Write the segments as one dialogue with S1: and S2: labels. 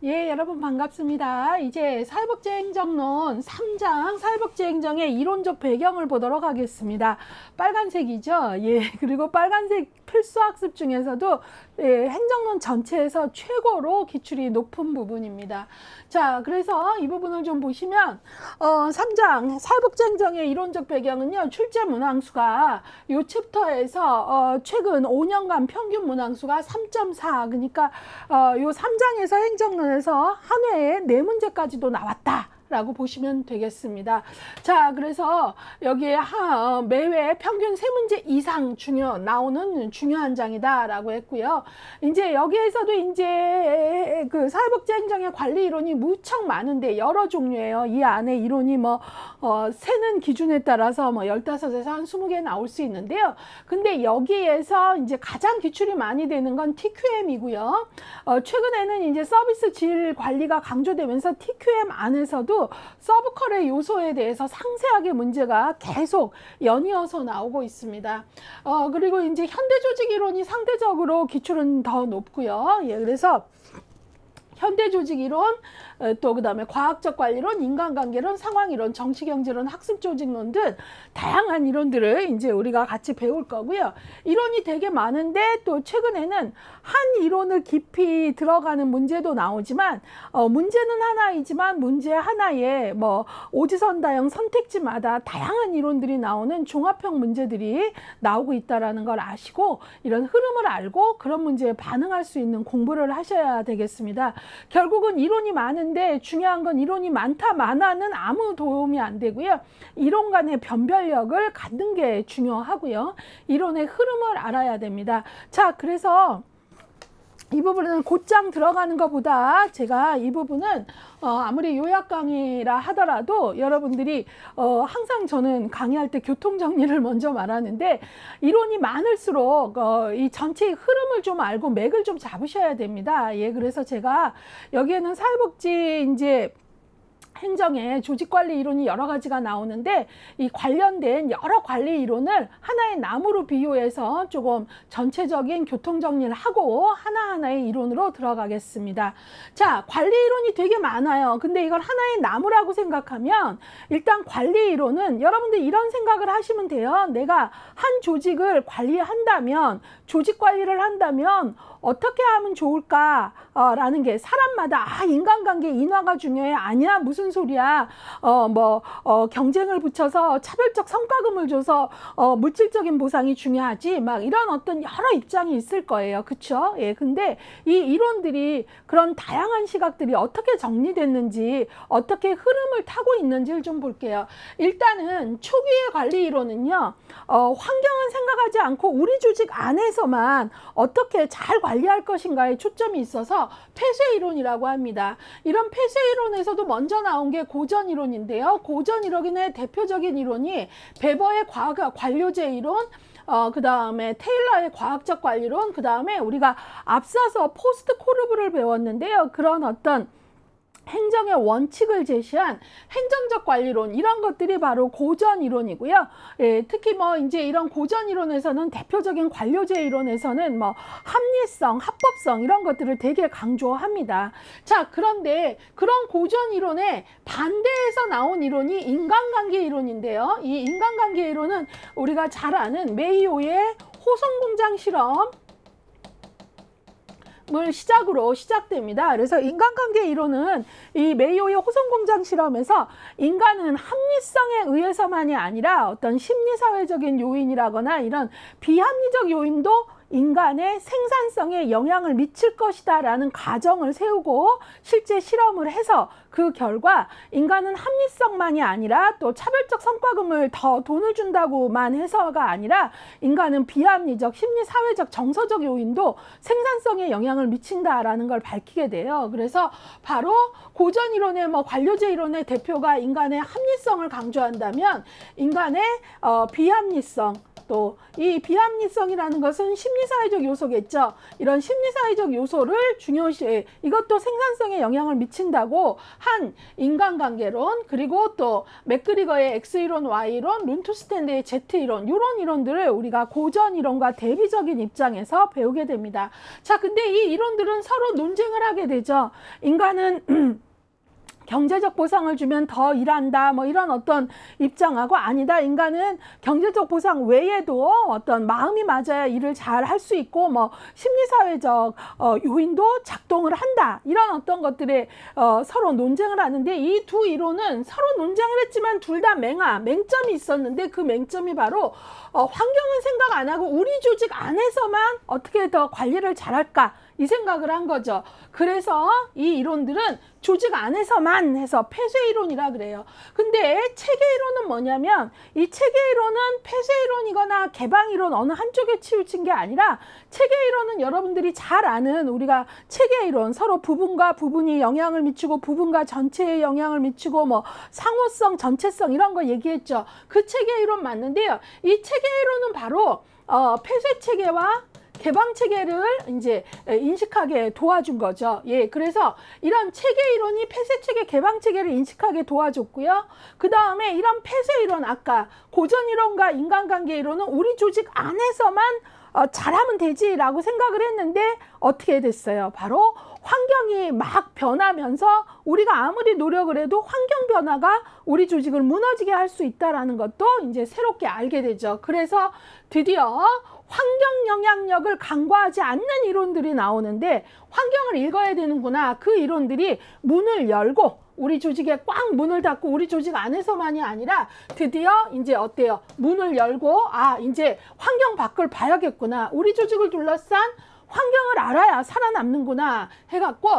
S1: 예, 여러분 반갑습니다. 이제 사회복지행정론 3장 사회복지행정의 이론적 배경을 보도록 하겠습니다. 빨간색이죠. 예, 그리고 빨간색 필수학습 중에서도 행정론 전체에서 최고로 기출이 높은 부분입니다. 자, 그래서 이 부분을 좀 보시면 3장 사회복지행정의 이론적 배경은요, 출제 문항수가 이 챕터에서 최근 5년간 평균 문항수가 3.4, 그러니까 이 3장에서 행정론에서 한 회에 4문제까지도 나왔다 라고 보시면 되겠습니다. 자, 그래서 여기에 매회 평균 3문제 이상 나오는 중요한 장이다 라고 했고요. 이제 여기에서도 이제 그 사회복지행정의 관리 이론이 무척 많은데 여러 종류예요. 이 안에 이론이 세는 기준에 따라서 15에서 한 20개 나올 수 있는데요. 근데 여기에서 이제 가장 기출이 많이 되는 건 TQM이고요. 최근에는 이제 서비스 질 관리가 강조되면서 TQM 안에서도 서브컬의 요소에 대해서 상세하게 문제가 계속 연이어서 나오고 있습니다. 그리고 이제 현대조직 이론이 상대적으로 기출은 더 높고요. 예, 그래서 현대조직 이론, 또 그 다음에 과학적 관리론, 인간관계론, 상황이론, 정치경제론, 학습조직론 등 다양한 이론들을 이제 우리가 같이 배울 거고요. 이론이 되게 많은데 또 최근에는 한 이론을 깊이 들어가는 문제도 나오지만 문제는 하나이지만 문제 하나에 오지선다형 선택지마다 다양한 이론들이 나오는 종합형 문제들이 나오고 있다는 걸 아시고 이런 흐름을 알고 그런 문제에 반응할 수 있는 공부를 하셔야 되겠습니다. 결국은 이론이 많은데 중요한 건 이론이 많다 많아는 아무 도움이 안 되고요. 이론 간의 변별력을 갖는 게 중요하고요. 이론의 흐름을 알아야 됩니다. 자, 그래서 이 부분은 곧장 들어가는 것보다 제가 이 부분은 아무리 요약 강의라 하더라도 여러분들이 항상 저는 강의할 때 교통 정리를 먼저 말하는데 이론이 많을수록 이 전체의 흐름을 좀 알고 맥을 좀 잡으셔야 됩니다. 예, 그래서 제가 여기에는 사회복지 이제 행정의 조직관리 이론이 여러 가지가 나오는데 이 관련된 여러 관리 이론을 하나의 나무로 비유해서 조금 전체적인 교통정리를 하고 하나하나의 이론으로 들어가겠습니다. 자, 관리 이론이 되게 많아요. 근데 이걸 하나의 나무라고 생각하면 일단 관리 이론은 여러분들 이런 생각을 하시면 돼요. 내가 한 조직을 관리한다면 조직 관리를 한다면 어떻게 하면 좋을까? 라는 게 사람마다 인간관계 인화가 중요해. 아니야, 무슨 소리야. 경쟁을 붙여서 차별적 성과금을 줘서 물질적인 보상이 중요하지. 막 이런 어떤 여러 입장이 있을 거예요. 그쵸? 예, 근데 이 이론들이 그런 다양한 시각들이 어떻게 정리됐는지 어떻게 흐름을 타고 있는지를 좀 볼게요. 일단은 초기의 관리 이론은요. 환경은 생각하지 않고 우리 조직 안에서만 어떻게 잘 관리할 것인가에 초점이 있어서 폐쇄 이론이라고 합니다. 이런 폐쇄 이론에서도 먼저 나온 게 고전 이론인데요. 고전 이론의 대표적인 이론이 베버의 관료제 이론, 그 다음에 테일러의 과학적 관리론, 그 다음에 우리가 앞서서 포스트 코르브를 배웠는데요. 그런 어떤 행정의 원칙을 제시한 행정적 관리론, 이런 것들이 바로 고전 이론이고요. 예, 특히 이제 이런 고전 이론에서는 대표적인 관료제 이론에서는 합리성, 합법성 이런 것들을 되게 강조합니다. 자, 그런데 그런 고전 이론에 반대해서 나온 이론이 인간관계 이론인데요. 이 인간관계 이론은 우리가 잘 아는 메이오의 호송공장 실험 을 시작으로 시작됩니다. 그래서 인간관계 이론은 이 메이오의 호송공장 실험에서 인간은 합리성에 의해서만이 아니라 어떤 심리사회적인 요인이라거나 이런 비합리적 요인도 인간의 생산성에 영향을 미칠 것이다 라는 가정을 세우고 실제 실험을 해서 그 결과 인간은 합리성만이 아니라 또 차별적 성과금을 더 돈을 준다고만 해서가 아니라 인간은 비합리적, 심리사회적, 정서적 요인도 생산성에 영향을 미친다라는 걸 밝히게 돼요. 그래서 바로 고전 이론의 관료제 이론의 대표가 인간의 합리성을 강조한다면 인간의 비합리성, 또 이 비합리성이라는 것은 심리사회적 요소겠죠. 이런 심리사회적 요소를 중요시, 이것도 생산성에 영향을 미친다고 한 인간관계론, 그리고 또 맥그리거의 X이론, Y이론, 룬투스탠드의 Z이론, 이런 이론들을 우리가 고전 이론과 대비적인 입장에서 배우게 됩니다. 자, 근데 이 이론들은 서로 논쟁을 하게 되죠. 인간은 경제적 보상을 주면 더 일한다, 뭐 이런 어떤 입장하고, 아니다, 인간은 경제적 보상 외에도 어떤 마음이 맞아야 일을 잘 할 수 있고, 뭐 심리사회적 요인도 작동을 한다, 이런 어떤 것들에 서로 논쟁을 하는데, 이 두 이론은 서로 논쟁을 했지만 둘 다 맹점이 있었는데, 그 맹점이 바로 환경은 생각 안 하고 우리 조직 안에서만 어떻게 더 관리를 잘할까, 이 생각을 한 거죠. 그래서 이 이론들은 조직 안에서만 해서 폐쇄이론이라 그래요. 근데 체계이론은 뭐냐면, 이 체계이론은 폐쇄이론이거나 개방이론 어느 한쪽에 치우친 게 아니라, 체계이론은 여러분들이 잘 아는 우리가 체계이론, 서로 부분과 부분이 영향을 미치고 부분과 전체에 영향을 미치고 뭐 상호성, 전체성 이런 거 얘기했죠. 그 체계이론 맞는데요. 이 체계이론은 바로 폐쇄 체계와 개방 체계를 이제 인식하게 도와준 거죠. 예, 그래서 이런 체계 이론이 폐쇄 체계, 개방 체계를 인식하게 도와줬고요. 그 다음에 이런 폐쇄 이론, 아까 고전 이론과 인간관계 이론은 우리 조직 안에서만 잘하면 되지라고 생각을 했는데, 어떻게 됐어요? 바로 환경이 막 변하면서 우리가 아무리 노력을 해도 환경 변화가 우리 조직을 무너지게 할 수 있다라는 것도 이제 새롭게 알게 되죠. 그래서 드디어 환경 영향력을 간과하지 않는 이론들이 나오는데, 환경을 읽어야 되는구나. 그 이론들이 문을 열고 우리 조직에 꽉 문을 닫고 우리 조직 안에서만이 아니라 드디어 이제 어때요? 문을 열고, 아, 이제 환경 밖을 봐야겠구나. 우리 조직을 둘러싼 환경을 알아야 살아남는구나 해갖고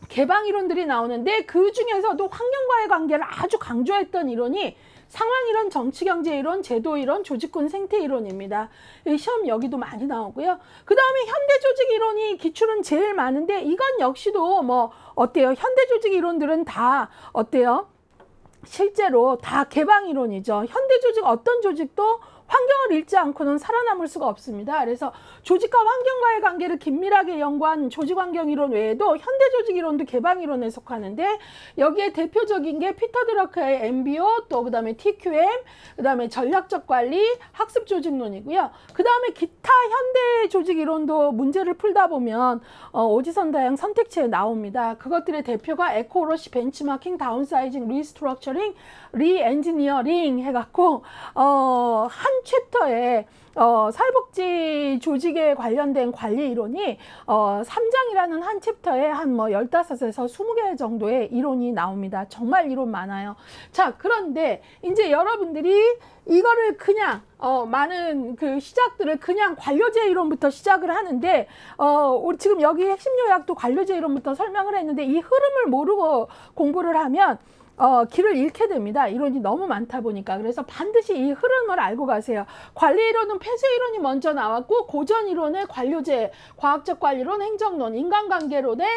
S1: 개방 이론들이 나오는데, 그 중에서도 환경과의 관계를 아주 강조했던 이론이 상황이론, 정치경제이론, 제도이론, 조직군 생태이론입니다. 시험 여기도 많이 나오고요. 그 다음에 현대조직이론이 기출은 제일 많은데, 이건 역시도 뭐 어때요? 현대조직이론들은 다 어때요? 실제로 다 개방이론이죠. 현대조직 어떤 조직도 환경을 잃지 않고는 살아남을 수가 없습니다. 그래서 조직과 환경과의 관계를 긴밀하게 연구한 조직환경이론 외에도 현대조직이론도 개방이론에 속하는데, 여기에 대표적인 게 피터 드러커의 MBO, 또 그 다음에 TQM, 그 다음에 전략적 관리, 학습조직론이고요. 그 다음에 기타 현대조직이론도 문제를 풀다 보면 오지선다양 선택지에 나옵니다. 그것들의 대표가 에코로시, 벤치마킹, 다운사이징, 리스트럭처링, 리엔지니어링 해갖고 한 챕터에 사회복지 조직에 관련된 관리 이론이 3장이라는 한 챕터에 한 뭐 15에서 20개 정도의 이론이 나옵니다. 정말 이론 많아요. 자, 그런데 이제 여러분들이 이거를 그냥 많은 그 시작들을 그냥 관료제 이론부터 시작을 하는데, 우리 지금 여기 핵심 요약도 관료제 이론부터 설명을 했는데, 이 흐름을 모르고 공부를 하면 길을 잃게 됩니다. 이론이 너무 많다 보니까. 그래서 반드시 이 흐름을 알고 가세요. 관리 이론은 폐쇄 이론이 먼저 나왔고, 고전 이론의 관료제, 과학적 관리론, 행정론, 인간관계론의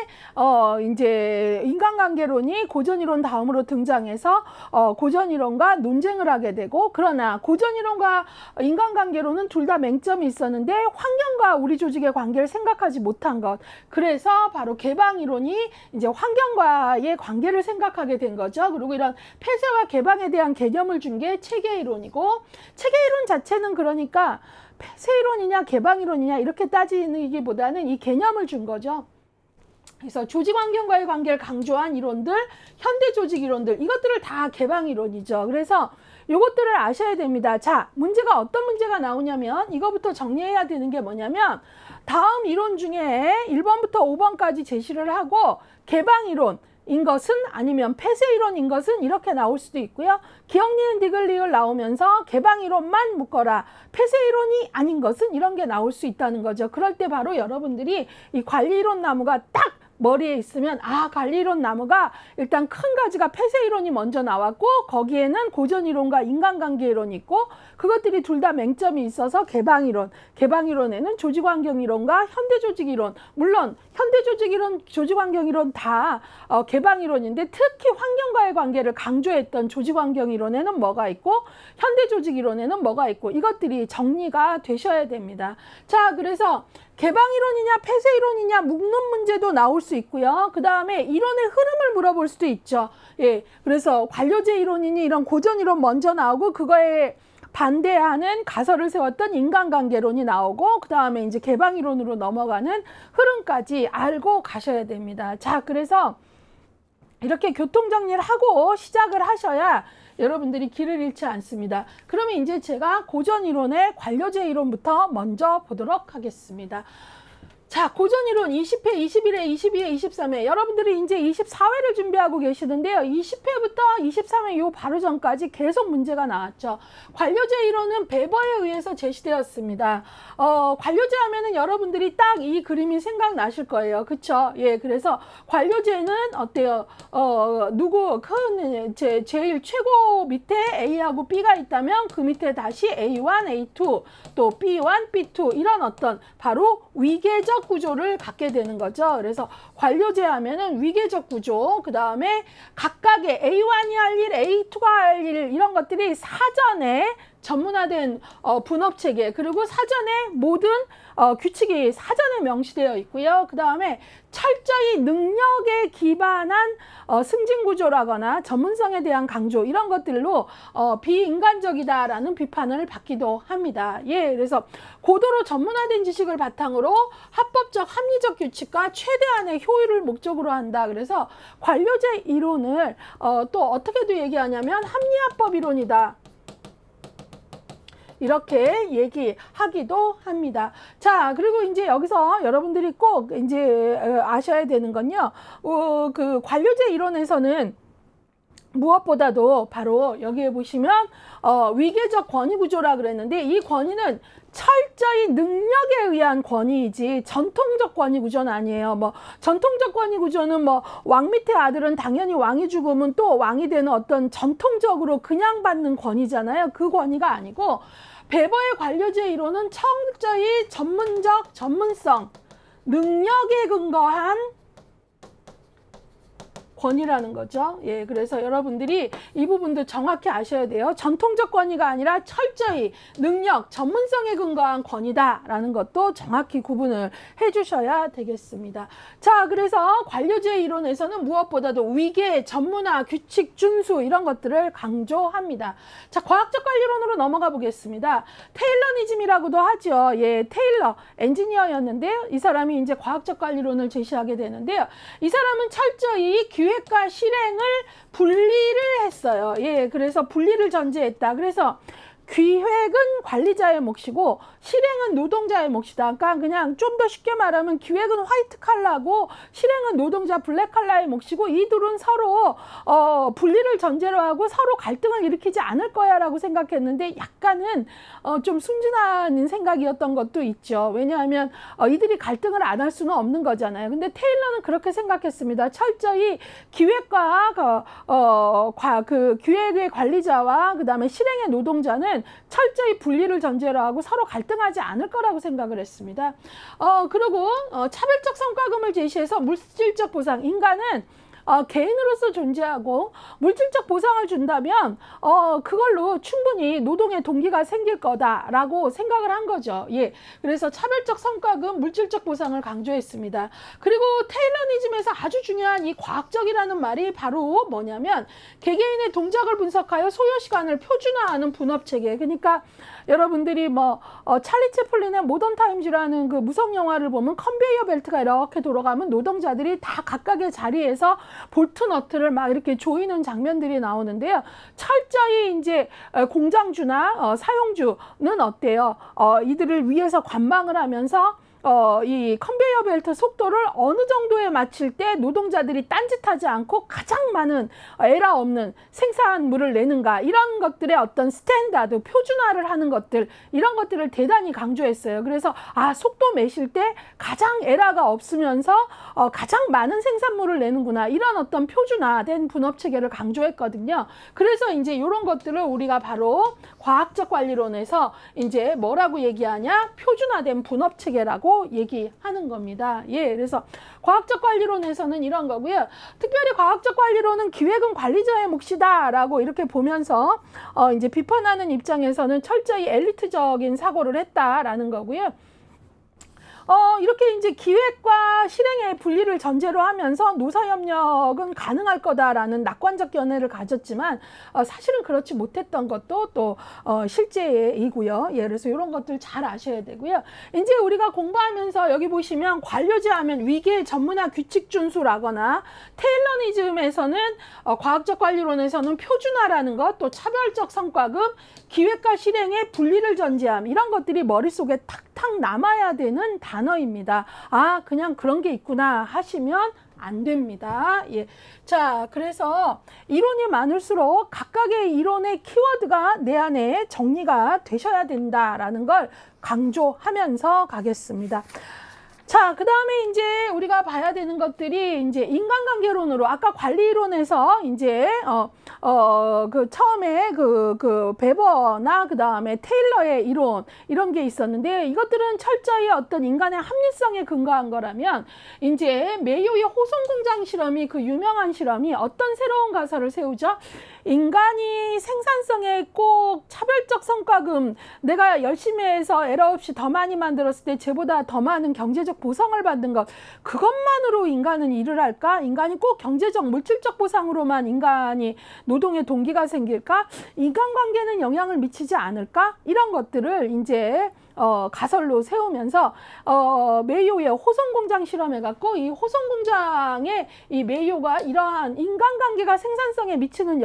S1: 이제 인간관계론이 고전 이론 다음으로 등장해서 고전 이론과 논쟁을 하게 되고, 그러나 고전 이론과 인간관계론은 둘 다 맹점이 있었는데 환경과 우리 조직의 관계를 생각하지 못한 것. 그래서 바로 개방 이론이 이제 환경과의 관계를 생각하게 된 거죠. 그리고 이런 폐쇄와 개방에 대한 개념을 준 게 체계이론이고, 체계이론 자체는 그러니까 폐쇄이론이냐 개방이론이냐 이렇게 따지기보다는 이 개념을 준 거죠. 그래서 조직 환경과의 관계를 강조한 이론들, 현대 조직 이론들, 이것들을 다 개방 이론이죠. 그래서 이것들을 아셔야 됩니다. 자, 문제가 어떤 문제가 나오냐면, 이거부터 정리해야 되는 게 뭐냐면, 다음 이론 중에 1번부터 5번까지 제시를 하고, 개방 이론 인 것은 아니면 폐쇄 이론인 것은 이렇게 나올 수도 있고요. 기억, 니은, 디귿, 리을 나오면서 개방 이론만 묶어라, 폐쇄 이론이 아닌 것은 이런 게 나올 수 있다는 거죠. 그럴 때 바로 여러분들이 이 관리 이론 나무가 딱 머리에 있으면 아, 관리이론 나무가 일단 큰 가지가 폐쇄이론이 먼저 나왔고 거기에는 고전이론과 인간관계이론이 있고 그것들이 둘 다 맹점이 있어서 개방이론에는 조직환경이론과 현대조직이론, 물론 현대조직이론, 조직환경이론 다 개방이론인데 특히 환경과의 관계를 강조했던 조직환경이론에는 뭐가 있고 현대조직이론에는 뭐가 있고 이것들이 정리가 되셔야 됩니다. 자, 그래서 개방이론이냐 폐쇄이론이냐 묻는 문제도 나올 수 있고요. 그 다음에 이론의 흐름을 물어볼 수도 있죠. 예, 그래서 관료제 이론이니 이런 고전이론 먼저 나오고 그거에 반대하는 가설을 세웠던 인간관계론이 나오고 그 다음에 이제 개방이론으로 넘어가는 흐름까지 알고 가셔야 됩니다. 자, 그래서 이렇게 교통정리를 하고 시작을 하셔야 여러분들이 길을 잃지 않습니다. 그러면 이제 제가 고전이론의 관료제 이론부터 먼저 보도록 하겠습니다. 자, 고전이론 20회, 21회, 22회, 23회 여러분들이 이제 24회를 준비하고 계시는데요. 20회부터 23회 요 바로 전까지 계속 문제가 나왔죠. 관료제 이론은 베버에 의해서 제시되었습니다. 관료제 하면은 여러분들이 딱 이 그림이 생각나실 거예요. 그쵸? 예, 그래서 관료제는 어때요? 제일 최고 밑에 A하고 B가 있다면 그 밑에 다시 A1, A2, 또 B1, B2 이런 어떤 바로 위계적 구조를 갖게 되는 거죠. 그래서 관료제 하면은 위계적 구조, 그 다음에 각각의 A1이 할 일, A2가 할 일 이런 것들이 사전에 전문화된 분업체계 그리고 사전에 모든 규칙이 사전에 명시되어 있고요. 그 다음에 철저히 능력에 기반한 승진구조라거나 전문성에 대한 강조 이런 것들로 비인간적이다라는 비판을 받기도 합니다. 예, 그래서 고도로 전문화된 지식을 바탕으로 합법적 합리적 규칙과 최대한의 효율을 목적으로 한다. 그래서 관료제 이론을 또 어떻게도 얘기하냐면 합리화법 이론이다. 이렇게 얘기하기도 합니다. 자, 그리고 이제 여기서 여러분들이 꼭 이제 아셔야 되는 건요. 그 관료제 이론에서는 무엇보다도 바로 여기에 보시면 위계적 권위 구조라 그랬는데 이 권위는 철저히 능력에 의한 권위이지 전통적 권위 구조는 아니에요. 뭐 전통적 권위 구조는 뭐 왕 밑에 아들은 당연히 왕이 죽으면 또 왕이 되는 어떤 전통적으로 그냥 받는 권위잖아요. 그 권위가 아니고 베버의 관료제 이론은 철저히 전문적, 전문성, 능력에 근거한 권위라는 거죠. 예, 그래서 여러분들이 이 부분도 정확히 아셔야 돼요. 전통적 권위가 아니라 철저히 능력, 전문성에 근거한 권위다라는 것도 정확히 구분을 해주셔야 되겠습니다. 자, 그래서 관료제 이론에서는 무엇보다도 위계, 전문화, 규칙, 준수 이런 것들을 강조합니다. 자, 과학적 관리론으로 넘어가 보겠습니다. 테일러니즘이라고도 하죠. 예, 테일러 엔지니어였는데요. 이 사람이 이제 과학적 관리론을 제시하게 되는데요. 이 사람은 철저히 기획과 실행을 분리를 했어요. 예, 그래서 분리를 전제했다. 그래서 기획은 관리자의 몫이고 실행은 노동자의 몫이다. 그러니까 그냥 좀 더 쉽게 말하면 기획은 화이트 칼라고 실행은 노동자 블랙 칼라의 몫이고 이 둘은 서로 분리를 전제로 하고 서로 갈등을 일으키지 않을 거야 라고 생각했는데 약간은 좀 순진한 생각이었던 것도 있죠. 왜냐하면 이들이 갈등을 안 할 수는 없는 거잖아요. 근데 테일러는 그렇게 생각했습니다. 철저히 기획과 그 기획의 관리자와 그 다음에 실행의 노동자는 철저히 분리를 전제로 하고 서로 갈등하지 않을 거라고 생각을 했습니다. 그리고 차별적 성과금을 제시해서 물질적 보상, 인간은 개인으로서 존재하고 물질적 보상을 준다면 그걸로 충분히 노동의 동기가 생길 거다라고 생각을 한 거죠. 예, 그래서 차별적 성과금, 물질적 보상을 강조했습니다. 그리고 테일러니즘에서 아주 중요한 이 과학적이라는 말이 바로 뭐냐면 개개인의 동작을 분석하여 소요 시간을 표준화하는 분업체계. 그러니까 여러분들이 뭐 찰리 채플린의 모던 타임즈라는 그 무성 영화를 보면 컨베이어 벨트가 이렇게 돌아가면 노동자들이 다 각각의 자리에서 볼트 너트를 막 이렇게 조이는 장면들이 나오는데요. 철저히 이제 공장주나 사용주는 어때요? 이들을 위해서 관망을 하면서 이 컨베이어 벨트 속도를 어느 정도에 맞출 때 노동자들이 딴짓하지 않고 가장 많은 에러 없는 생산물을 내는가, 이런 것들의 어떤 스탠다드, 표준화를 하는 것들, 이런 것들을 대단히 강조했어요. 그래서 속도 매실 때 가장 에러가 없으면서 가장 많은 생산물을 내는구나, 이런 어떤 표준화된 분업 체계를 강조했거든요. 그래서 이제 이런 것들을 우리가 바로 과학적 관리론에서 이제 뭐라고 얘기하냐, 표준화된 분업 체계라고 얘기하는 겁니다. 예, 그래서 과학적 관리론에서는 이런 거고요. 특별히 과학적 관리론은 기획은 관리자의 몫이다 라고 이렇게 보면서 이제 비판하는 입장에서는 철저히 엘리트적인 사고를 했다라는 거고요. 이렇게 이제 기획과 실행의 분리를 전제로 하면서 노사협력은 가능할 거다라는 낙관적 견해를 가졌지만 사실은 그렇지 못했던 것도 또 실제이고요. 예, 그래서 이런 것들 잘 아셔야 되고요. 이제 우리가 공부하면서 여기 보시면 관료제 하면 위계 전문화 규칙 준수라거나, 테일러니즘에서는 과학적 관리론에서는 표준화라는 것, 또 차별적 성과급, 기획과 실행의 분리를 전제함, 이런 것들이 머릿속에 탁탁 남아야 되는 단어입니다. 그냥 그런 게 있구나 하시면 안 됩니다. 예. 자, 그래서 이론이 많을수록 각각의 이론의 키워드가 내 안에 정리가 되셔야 된다라는 걸 강조하면서 가겠습니다. 자, 그 다음에 이제 우리가 봐야 되는 것들이 이제 인간관계론으로, 아까 관리론에서 이제 그 처음에 그 베버나 그 다음에 테일러의 이론, 이런 게 있었는데, 이것들은 철저히 어떤 인간의 합리성에 근거한 거라면, 이제 메이오의 호송공장 실험이, 그 유명한 실험이 어떤 새로운 가설을 세우죠? 인간이 생산성에 꼭 차별적 성과금, 내가 열심히 해서 에러 없이 더 많이 만들었을 때 쟤보다 더 많은 경제적 보상을 받는 것, 그것만으로 인간은 일을 할까? 인간이 꼭 경제적 물질적 보상으로만 인간이 노동의 동기가 생길까? 인간관계는 영향을 미치지 않을까? 이런 것들을 이제 가설로 세우면서 메이오의 호송공장 실험해갖고, 이 호송공장의 이 메이오가 이러한 인간관계가 생산성에 미치는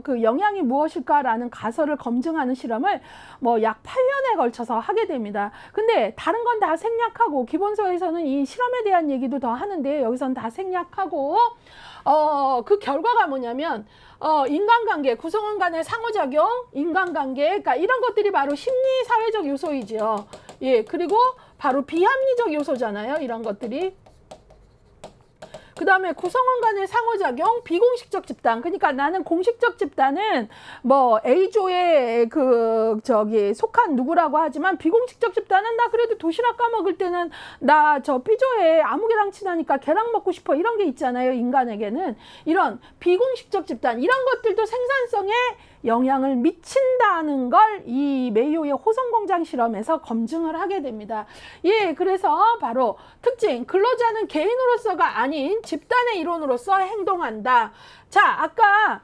S1: 그 영향이 무엇일까라는 가설을 검증하는 실험을 뭐 약 8년에 걸쳐서 하게 됩니다. 근데 다른 건 다 생략하고, 기본서에서는 이 실험에 대한 얘기도 더 하는데 여기서는 다 생략하고, 그 결과가 뭐냐면 인간관계, 구성원 간의 상호작용, 인간관계, 그러니까 이런 것들이 바로 심리 사회적 요소이죠. 예, 그리고 바로 비합리적 요소잖아요, 이런 것들이. 그 다음에 구성원 간의 상호작용, 비공식적 집단. 그러니까 나는 공식적 집단은 뭐 A조에 속한 누구라고 하지만, 비공식적 집단은 나 그래도 도시락 까먹을 때는 나 저 B조에 아무개랑 친하니까 걔랑 먹고 싶어, 이런 게 있잖아요, 인간에게는. 이런 비공식적 집단, 이런 것들도 생산성에 영향을 미친다는 걸 이 메이오의 호송공장 실험에서 검증을 하게 됩니다. 예, 그래서 바로 특징, 근로자는 개인으로서가 아닌 집단의 일원으로서 행동한다. 자, 아까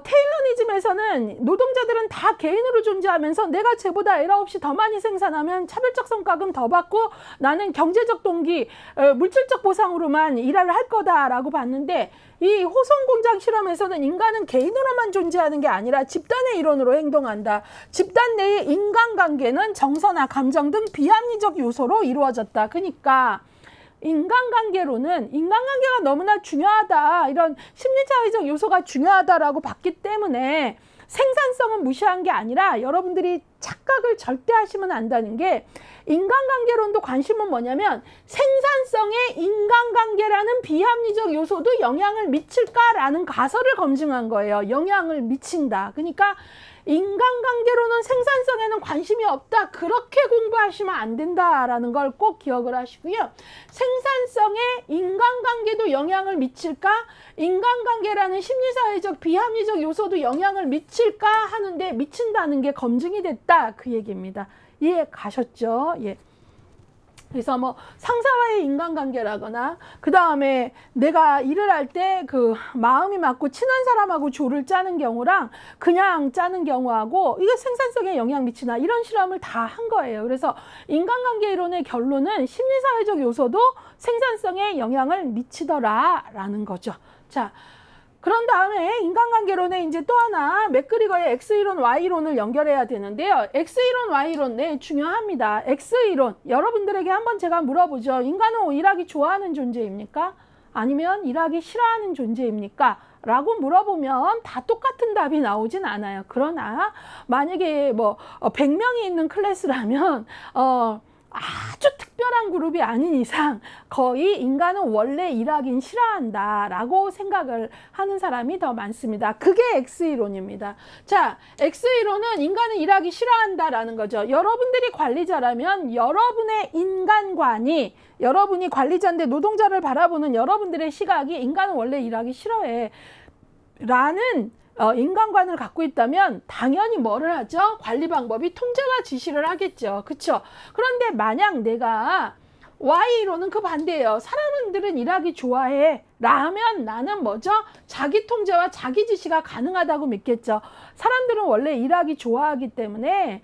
S1: 테일러니즘에서는 노동자들은 다 개인으로 존재하면서 내가 쟤보다 에러 없이 더 많이 생산하면 차별적 성과금 더 받고 나는 경제적 동기, 물질적 보상으로만 일을 할 거다라고 봤는데, 이 호송공장 실험에서는 인간은 개인으로만 존재하는 게 아니라 집단의 일원으로 행동한다. 집단 내의 인간관계는 정서나 감정 등 비합리적 요소로 이루어졌다. 그러니까 인간관계로는 인간관계가 너무나 중요하다, 이런 심리사회적 요소가 중요하다라고 봤기 때문에 생산성은 무시한 게 아니라, 여러분들이 착각을 절대 하시면 안 되는 게, 인간관계론도 관심은 뭐냐면 생산성에 인간관계라는 비합리적 요소도 영향을 미칠까라는 가설을 검증한 거예요. 영향을 미친다. 그러니까 인간관계로는 생산성에는 관심이 없다, 그렇게 공부하시면 안 된다라는 걸 꼭 기억을 하시고요. 생산성에 인간관계도 영향을 미칠까? 인간관계라는 심리사회적 비합리적 요소도 영향을 미칠까 하는데, 미친다는 게 검증이 됐다, 그 얘기입니다. 이해 가셨죠? 예. 그래서 뭐 상사와의 인간관계라거나, 그 다음에 내가 일을 할 때 그 마음이 맞고 친한 사람하고 조를 짜는 경우랑 그냥 짜는 경우하고, 이게 생산성에 영향 미치나, 이런 실험을 다 한 거예요. 그래서 인간관계 이론의 결론은 심리사회적 요소도 생산성에 영향을 미치더라 라는 거죠. 자, 그런 다음에 인간관계론에 이제 또 하나 맥그리거의 X이론, Y이론을 연결해야 되는데요. X이론, Y이론, 네, 중요합니다. X이론, 여러분들에게 한번 제가 물어보죠. 인간은 일하기 좋아하는 존재입니까? 아니면 일하기 싫어하는 존재입니까? 라고 물어보면 다 똑같은 답이 나오진 않아요. 그러나 만약에 뭐 100명이 있는 클래스라면 아주 특별한 그룹이 아닌 이상 거의 인간은 원래 일하긴 싫어한다 라고 생각을 하는 사람이 더 많습니다. 그게 X이론입니다. 자, X이론은 인간은 일하기 싫어한다 라는 거죠. 여러분들이 관리자라면 여러분의 인간관이, 여러분이 관리자인데 노동자를 바라보는 여러분들의 시각이 인간은 원래 일하기 싫어해 라는 인간관을 갖고 있다면 당연히 뭐를 하죠? 관리 방법이 통제와 지시를 하겠죠. 그쵸? 그런데 만약 내가 Y이론은 그 반대예요. 사람들은 일하기 좋아해 라면 나는 뭐죠? 자기 통제와 자기 지시가 가능하다고 믿겠죠. 사람들은 원래 일하기 좋아하기 때문에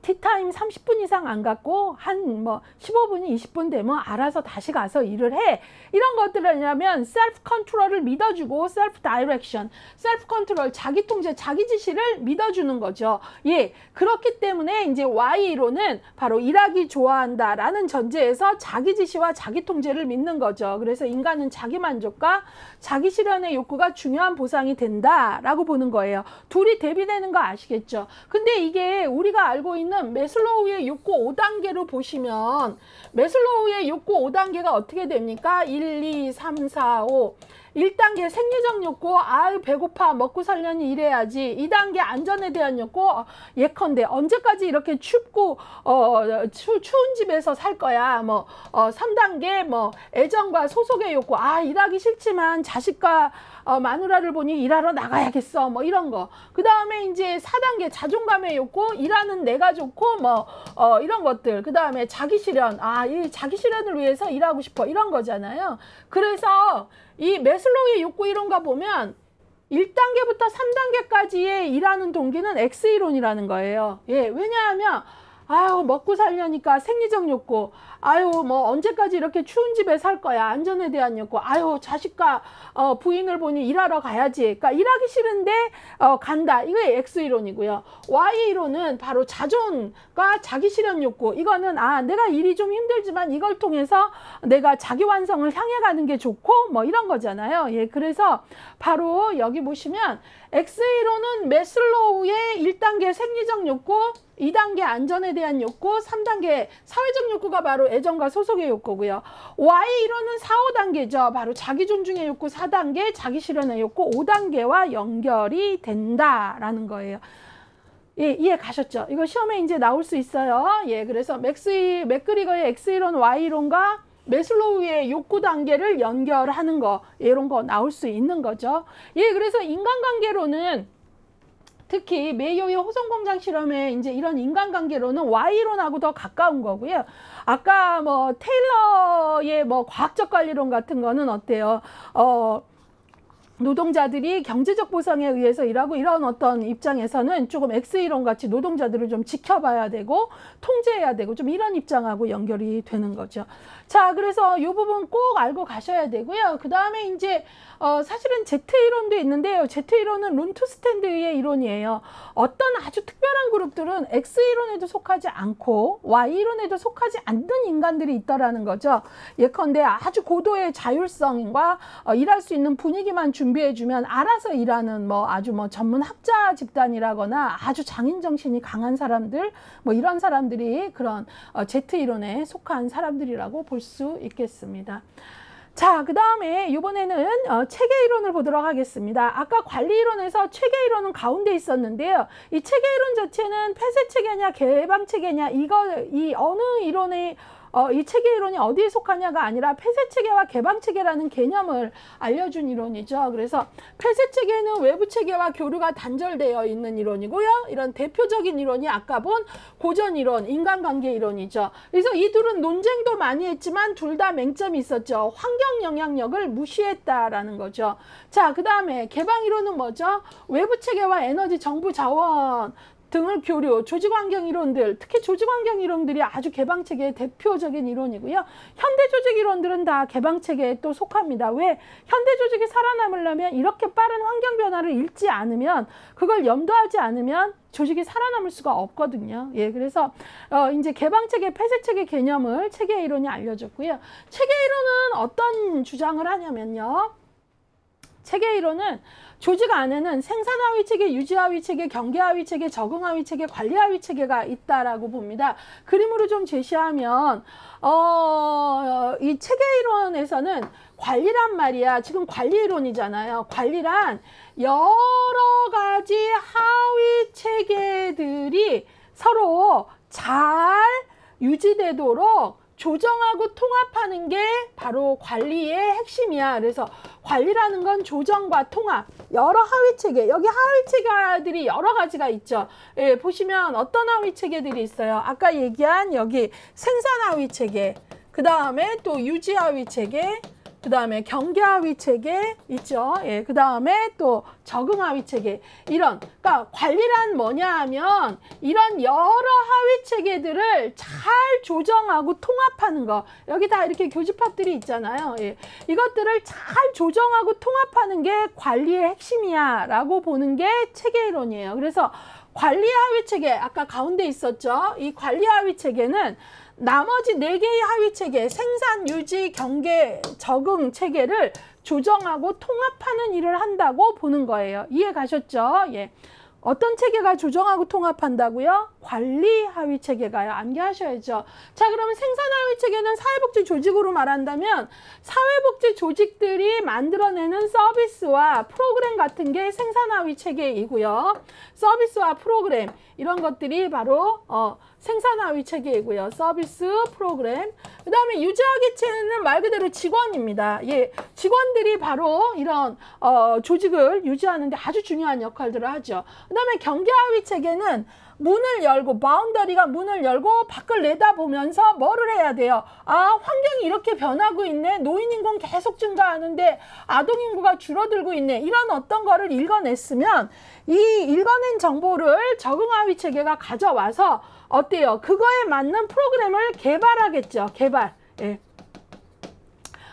S1: 티타임 30분 이상 안 갖고 한 뭐 15분, 20분 되면 알아서 다시 가서 일을 해. 이런 것들이냐면 셀프 컨트롤을 믿어주고 셀프 다이렉션, 셀프 컨트롤, 자기 통제, 자기 지시를 믿어주는 거죠. 예, 그렇기 때문에 이제 Y이론은 바로 일하기 좋아한다라는 전제에서 자기 지시와 자기 통제를 믿는 거죠. 그래서 인간은 자기 만족과 자기 실현의 욕구가 중요한 보상이 된다라고 보는 거예요. 둘이 대비되는 거 아시겠죠? 근데 이게 우리가 알고 있는 매슬로우의 욕구 5단계로 보시면 매슬로우의 욕구 5단계가 어떻게 됩니까? 1, 2, 3, 4, 5 1단계 생리적 욕구, 아유 배고파 먹고 살려니 일해야지. 2단계 안전에 대한 욕구, 예컨대 언제까지 이렇게 춥고 추운 집에서 살 거야. 3단계 애정과 소속의 욕구, 아 일하기 싫지만 자식과 마누라를 보니 일하러 나가야겠어. 이런 거. 그 다음에 이제 4단계 자존감의 욕구, 일하는 내가 좋고 이런 것들. 그 다음에 자기 실현, 이 자기 실현을 위해서 일하고 싶어. 이런 거잖아요. 그래서 이 매슬로우의 욕구 이론가 보면 1단계부터 3단계까지의 일하는 동기는 X이론이라는 거예요. 예, 왜냐하면 아유 먹고 살려니까 생리적 욕구, 아유 언제까지 이렇게 추운 집에 살 거야. 안전에 대한 욕구, 아유 자식과 부인을 보니 일하러 가야지. 그러니까 일하기 싫은데 간다. 이거 X이론이고요. Y이론은 바로 자존과 자기 실현 욕구. 이거는 내가 일이 좀 힘들지만 이걸 통해서 내가 자기 완성을 향해 가는 게 좋고 이런 거잖아요. 예, 그래서 바로 여기 보시면 X이론은 매슬로우의 1단계 생리적 욕구, 2단계 안전에 대한 욕구, 3단계 사회적 욕구가 바로 애정과 소속의 욕구고요. Y이론은 4, 5단계죠. 바로 자기 존중의 욕구 4단계, 자기 실현의 욕구 5단계와 연결이 된다라는 거예요. 예, 이해 가셨죠? 이거 시험에 이제 나올 수 있어요. 예, 그래서 맥그리거의 X이론, Y이론과 매슬로우의 욕구 단계를 연결하는 거, 이런 거 나올 수 있는 거죠. 예, 그래서 인간관계로는 특히 메이어의 호성공장 실험에 이제 이런 인간관계로는 Y이론하고 더 가까운 거고요. 아까 테일러의 과학적 관리론 같은 거는 어때요? 노동자들이 경제적 보상에 의해서 일하고 이런 어떤 입장에서는 조금 X이론 같이 노동자들을 좀 지켜봐야 되고 통제해야 되고 좀 이런 입장하고 연결이 되는 거죠. 자, 그래서 이 부분 꼭 알고 가셔야 되고요. 그 다음에 이제 사실은 Z이론도 있는데요. Z이론은 룬트스탠드의 이론이에요. 어떤 아주 특별한 그룹들은 X이론에도 속하지 않고 Y이론에도 속하지 않는 인간들이 있더라는 거죠. 예컨대 아주 고도의 자율성과 일할 수 있는 분위기만 준비해주면 알아서 일하는 아주 전문 학자 집단이라거나 아주 장인 정신이 강한 사람들, 이런 사람들이 그런 Z이론에 속한 사람들이라고 볼 수 있겠습니다. 자, 그 다음에 이번에는 체계이론을 보도록 하겠습니다. 아까 관리이론에서 체계이론은 가운데 있었는데요. 이 체계이론 자체는 폐쇄체계냐 개방체계냐 이 어느 이론의 이 체계이론이 어디에 속하냐가 아니라 폐쇄체계와 개방체계라는 개념을 알려준 이론이죠. 그래서 폐쇄체계는 외부체계와 교류가 단절되어 있는 이론이고요. 이런 대표적인 이론이 아까 본 고전이론, 인간관계 이론이죠. 그래서 이 둘은 논쟁도 많이 했지만 둘 다 맹점이 있었죠. 환경 영향력을 무시했다라는 거죠. 자, 그 다음에 개방이론은 뭐죠? 외부체계와 에너지, 정부 자원 등을 교류, 조직환경 이론들, 특히 조직환경 이론들이 아주 개방체계의 대표적인 이론이고요. 현대 조직 이론들은 다 개방체계에 또 속합니다. 왜? 현대 조직이 살아남으려면 이렇게 빠른 환경 변화를 읽지 않으면, 그걸 염두하지 않으면 조직이 살아남을 수가 없거든요. 예, 그래서 이제 개방체계, 폐쇄체계 개념을 체계 이론이 알려줬고요. 체계 이론은 어떤 주장을 하냐면요. 체계 이론은 조직 안에는 생산하위 체계, 유지하위 체계, 경계하위 체계, 적응하위 체계, 관리하위 체계가 있다라고 봅니다. 그림으로 좀 제시하면 이 체계 이론에서는 관리란 말이야. 지금 관리 이론이잖아요. 관리란 여러 가지 하위 체계들이 서로 잘 유지되도록 조정하고 통합하는 게 바로 관리의 핵심이야. 그래서 관리라는 건 조정과 통합, 여러 하위 체계, 여기 하위 체계들이 여러 가지가 있죠. 예, 보시면 어떤 하위 체계들이 있어요. 아까 얘기한 여기 생산 하위 체계, 그 다음에 또 유지 하위 체계, 그 다음에 경계하위 체계 있죠. 예, 그 다음에 또 적응하위 체계. 이런, 그러니까 관리란 뭐냐 하면 이런 여러 하위 체계들을 잘 조정하고 통합하는 거. 여기 다 이렇게 교집합들이 있잖아요. 예, 이것들을 잘 조정하고 통합하는 게 관리의 핵심이야 라고 보는 게 체계 이론이에요. 그래서 관리하위 체계, 아까 가운데 있었죠. 이 관리하위 체계는 나머지 4개의 하위 체계, 생산, 유지, 경계, 적응 체계를 조정하고 통합하는 일을 한다고 보는 거예요. 이해 가셨죠? 예. 어떤 체계가 조정하고 통합한다고요? 관리 하위 체계가요. 암기하셔야죠. 자, 그러면 생산 하위 체계는 사회복지 조직으로 말한다면 사회복지 조직들이 만들어내는 서비스와 프로그램 같은 게 생산 하위 체계이고요. 서비스와 프로그램 이런 것들이 바로 생산 하위 체계이고요. 서비스, 프로그램. 그 다음에 유지하위 체계는 말 그대로 직원입니다. 예, 직원들이 바로 이런 조직을 유지하는 데 아주 중요한 역할들을 하죠. 그 다음에 경계하위 체계는 문을 열고, 바운더리가 문을 열고 밖을 내다보면서 뭐를 해야 돼요? 아, 환경이 이렇게 변하고 있네. 노인 인구는 계속 증가하는데 아동 인구가 줄어들고 있네. 이런 어떤 거를 읽어냈으면 이 읽어낸 정보를 적응하위 체계가 가져와서 어때요? 그거에 맞는 프로그램을 개발하겠죠. 개발. 예.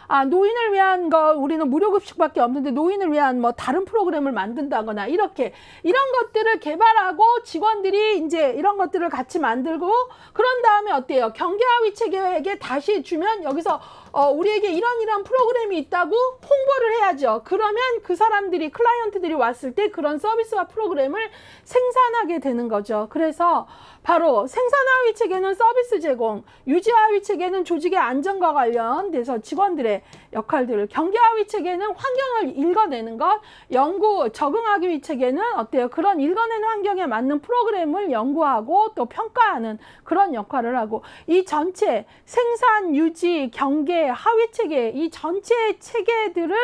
S1: 아, 노인을 위한 거 우리는 무료급식밖에 없는데 노인을 위한 뭐 다른 프로그램을 만든다거나 이렇게 이런 것들을 개발하고 직원들이 이제 이런 것들을 같이 만들고 그런 다음에 어때요? 경계하위 체계에게 다시 주면 여기서 우리에게 이런 프로그램이 있다고 홍보를 해야죠. 그러면 그 사람들이 클라이언트들이 왔을 때 그런 서비스와 프로그램을 생산하게 되는 거죠. 그래서 바로 생산하위 체계는 서비스 제공, 유지하위 체계는 조직의 안전과 관련돼서 직원들의 역할들을, 경계하위 체계는 환경을 읽어내는 것, 연구, 적응하위 체계는 어때요? 그런 읽어내는 환경에 맞는 프로그램을 연구하고 또 평가하는 그런 역할을 하고, 이 전체 생산, 유지, 경계, 하위 체계, 이 전체 체계들을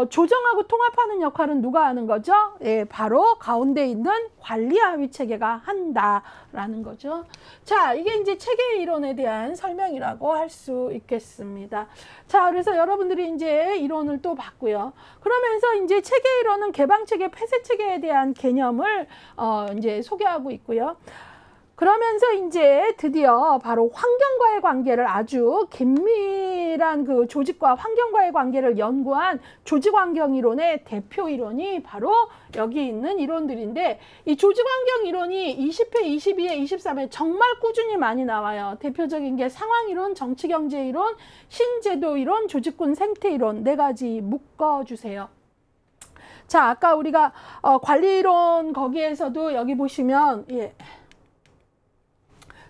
S1: 조정하고 통합하는 역할은 누가 하는 거죠? 예, 바로 가운데 있는 관리하위 체계가 한다라는 거죠. 자, 이게 이제 체계 이론에 대한 설명이라고 할 수 있겠습니다. 자, 그래서 여러분들이 이제 이론을 또 봤고요. 그러면서 이제 체계 이론은 개방 체계, 폐쇄 체계에 대한 개념을 이제 소개하고 있고요. 그러면서 이제 드디어 바로 환경과의 관계를 아주 긴밀한 그 조직과 환경과의 관계를 연구한 조직환경 이론의 대표 이론이 바로 여기 있는 이론들인데, 이 조직환경 이론이 20회, 22회, 23회 정말 꾸준히 많이 나와요. 대표적인 게 상황이론, 정치경제 이론, 신제도 이론, 조직군 생태 이론 4가지 묶어주세요. 자, 아까 우리가 관리이론 거기에서도 여기 보시면 예.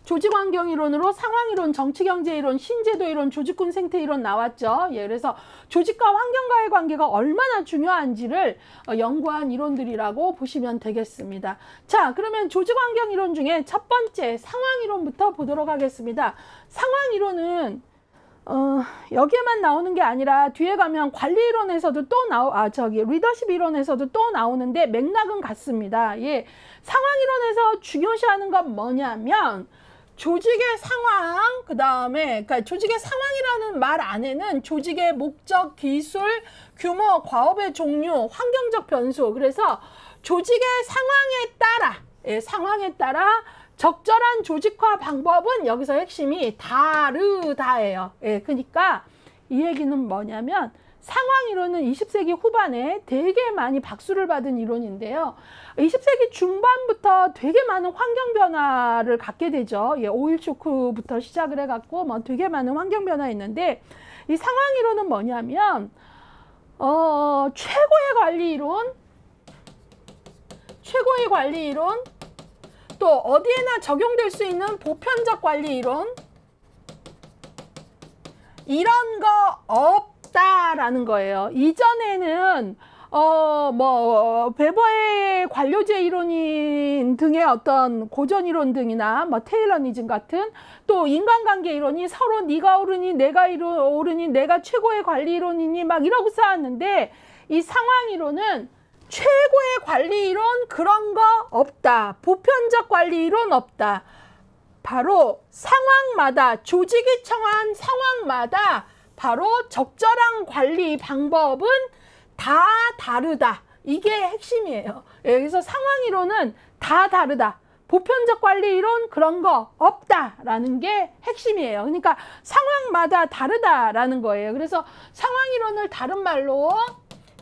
S1: 조직환경이론으로 상황이론, 정치경제이론, 신제도이론, 조직군 생태이론 나왔죠. 예, 그래서 조직과 환경과의 관계가 얼마나 중요한지를 연구한 이론들이라고 보시면 되겠습니다. 자, 그러면 조직환경이론 중에 첫 번째 상황이론부터 보도록 하겠습니다. 상황이론은 여기에만 나오는 게 아니라 뒤에 가면 관리이론에서도 또 리더십 이론에서도 또 나오는데 맥락은 같습니다. 예, 상황이론에서 중요시하는 건 뭐냐면 조직의 상황, 그 다음에 그러니까 조직의 상황이라는 말 안에는 조직의 목적, 기술, 규모, 과업의 종류, 환경적 변수, 그래서 조직의 상황에 따라 예, 상황에 따라 적절한 조직화 방법은 여기서 핵심이 다르다예요. 예, 그러니까 이 얘기는 뭐냐면 상황 이론은 20세기 후반에 되게 많이 박수를 받은 이론인데요. 20세기 중반부터 되게 많은 환경 변화를 갖게 되죠. 예, 오일 쇼크부터 시작을 해갖고 뭐 되게 많은 환경 변화 있는데 이 상황 이론은 뭐냐면 최고의 관리 이론, 또 어디에나 적용될 수 있는 보편적 관리 이론, 이런 거 없다라는 거예요. 이전에는 뭐 베버의 관료제 이론인 등의 어떤 고전 이론 등이나 뭐 테일러니즘 같은 또 인간관계 이론이 서로 네가 옳으니 내가 옳으니 내가 최고의 관리 이론이니 막 이러고 쌓았는데 이 상황 이론은 최고의 관리 이론 그런 거 없다. 보편적 관리 이론 없다. 바로 상황마다 조직이 처한 상황마다 바로 적절한 관리 방법은 다 다르다. 이게 핵심이에요. 여기서 상황 이론은 다 다르다. 보편적 관리 이론 그런 거 없다라는 게 핵심이에요. 그러니까 상황마다 다르다라는 거예요. 그래서 상황 이론을 다른 말로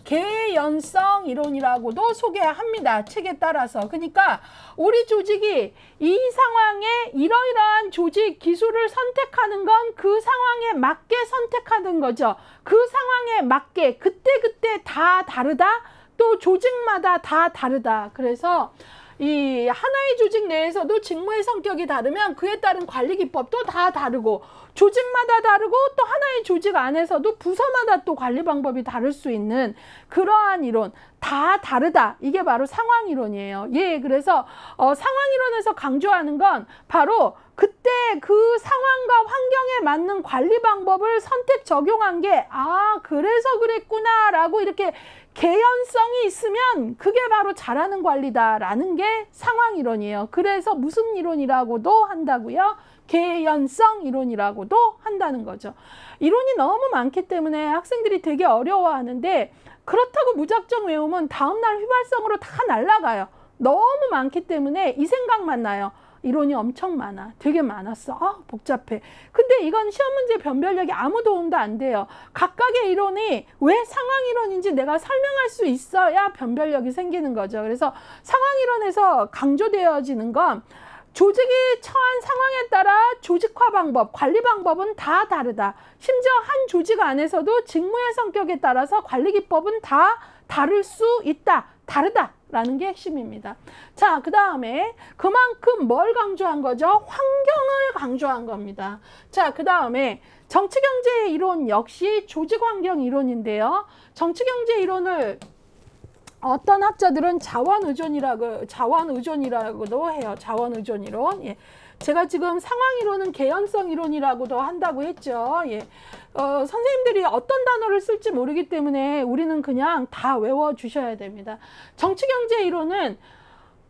S1: 개연성 이론이라고도 소개합니다. 책에 따라서. 그러니까 우리 조직이 이 상황에 이러이러한 조직 기술을 선택하는 건 그 상황에 맞게 선택하는 거죠. 그 상황에 맞게 그때그때 다 다르다. 또 조직마다 다 다르다. 그래서 이 하나의 조직 내에서도 직무의 성격이 다르면 그에 따른 관리 기법도 다 다르고 조직마다 다르고 또 하나의 조직 안에서도 부서마다 또 관리 방법이 다를 수 있는 그러한 이론 다 다르다. 이게 바로 상황 이론이에요. 예, 그래서 상황 이론에서 강조하는 건 바로 그때 그 상황과 환경에 맞는 관리 방법을 선택 적용한 게 그래서 그랬구나 라고 이렇게 개연성이 있으면 그게 바로 잘하는 관리다라는 게 상황 이론이에요. 그래서 무슨 이론이라고도 한다고요? 개연성 이론이라고도 한다는 거죠. 이론이 너무 많기 때문에 학생들이 되게 어려워하는데 그렇다고 무작정 외우면 다음날 휘발성으로 다 날아가요. 너무 많기 때문에 이 생각만 나요. 이론이 엄청 많아. 되게 많았어. 복잡해. 근데 이건 시험 문제 변별력이 아무 도움도 안 돼요. 각각의 이론이 왜 상황 이론인지 내가 설명할 수 있어야 변별력이 생기는 거죠. 그래서 상황 이론에서 강조되어지는 건 조직이 처한 상황에 따라 조직화 방법, 관리 방법은 다 다르다. 심지어 한 조직 안에서도 직무의 성격에 따라서 관리 기법은 다 다를 수 있다. 다르다라는 게 핵심입니다. 자, 그 다음에 그만큼 뭘 강조한 거죠? 환경을 강조한 겁니다. 자, 그 다음에 정치경제 이론 역시 조직환경 이론인데요. 정치경제 이론을 어떤 학자들은 자원의존이라고도 해요. 자원의존 이론. 예. 제가 지금 상황 이론은 개연성 이론이라고도 한다고 했죠. 예. 선생님들이 어떤 단어를 쓸지 모르기 때문에 우리는 그냥 다 외워주셔야 됩니다. 정치경제 이론은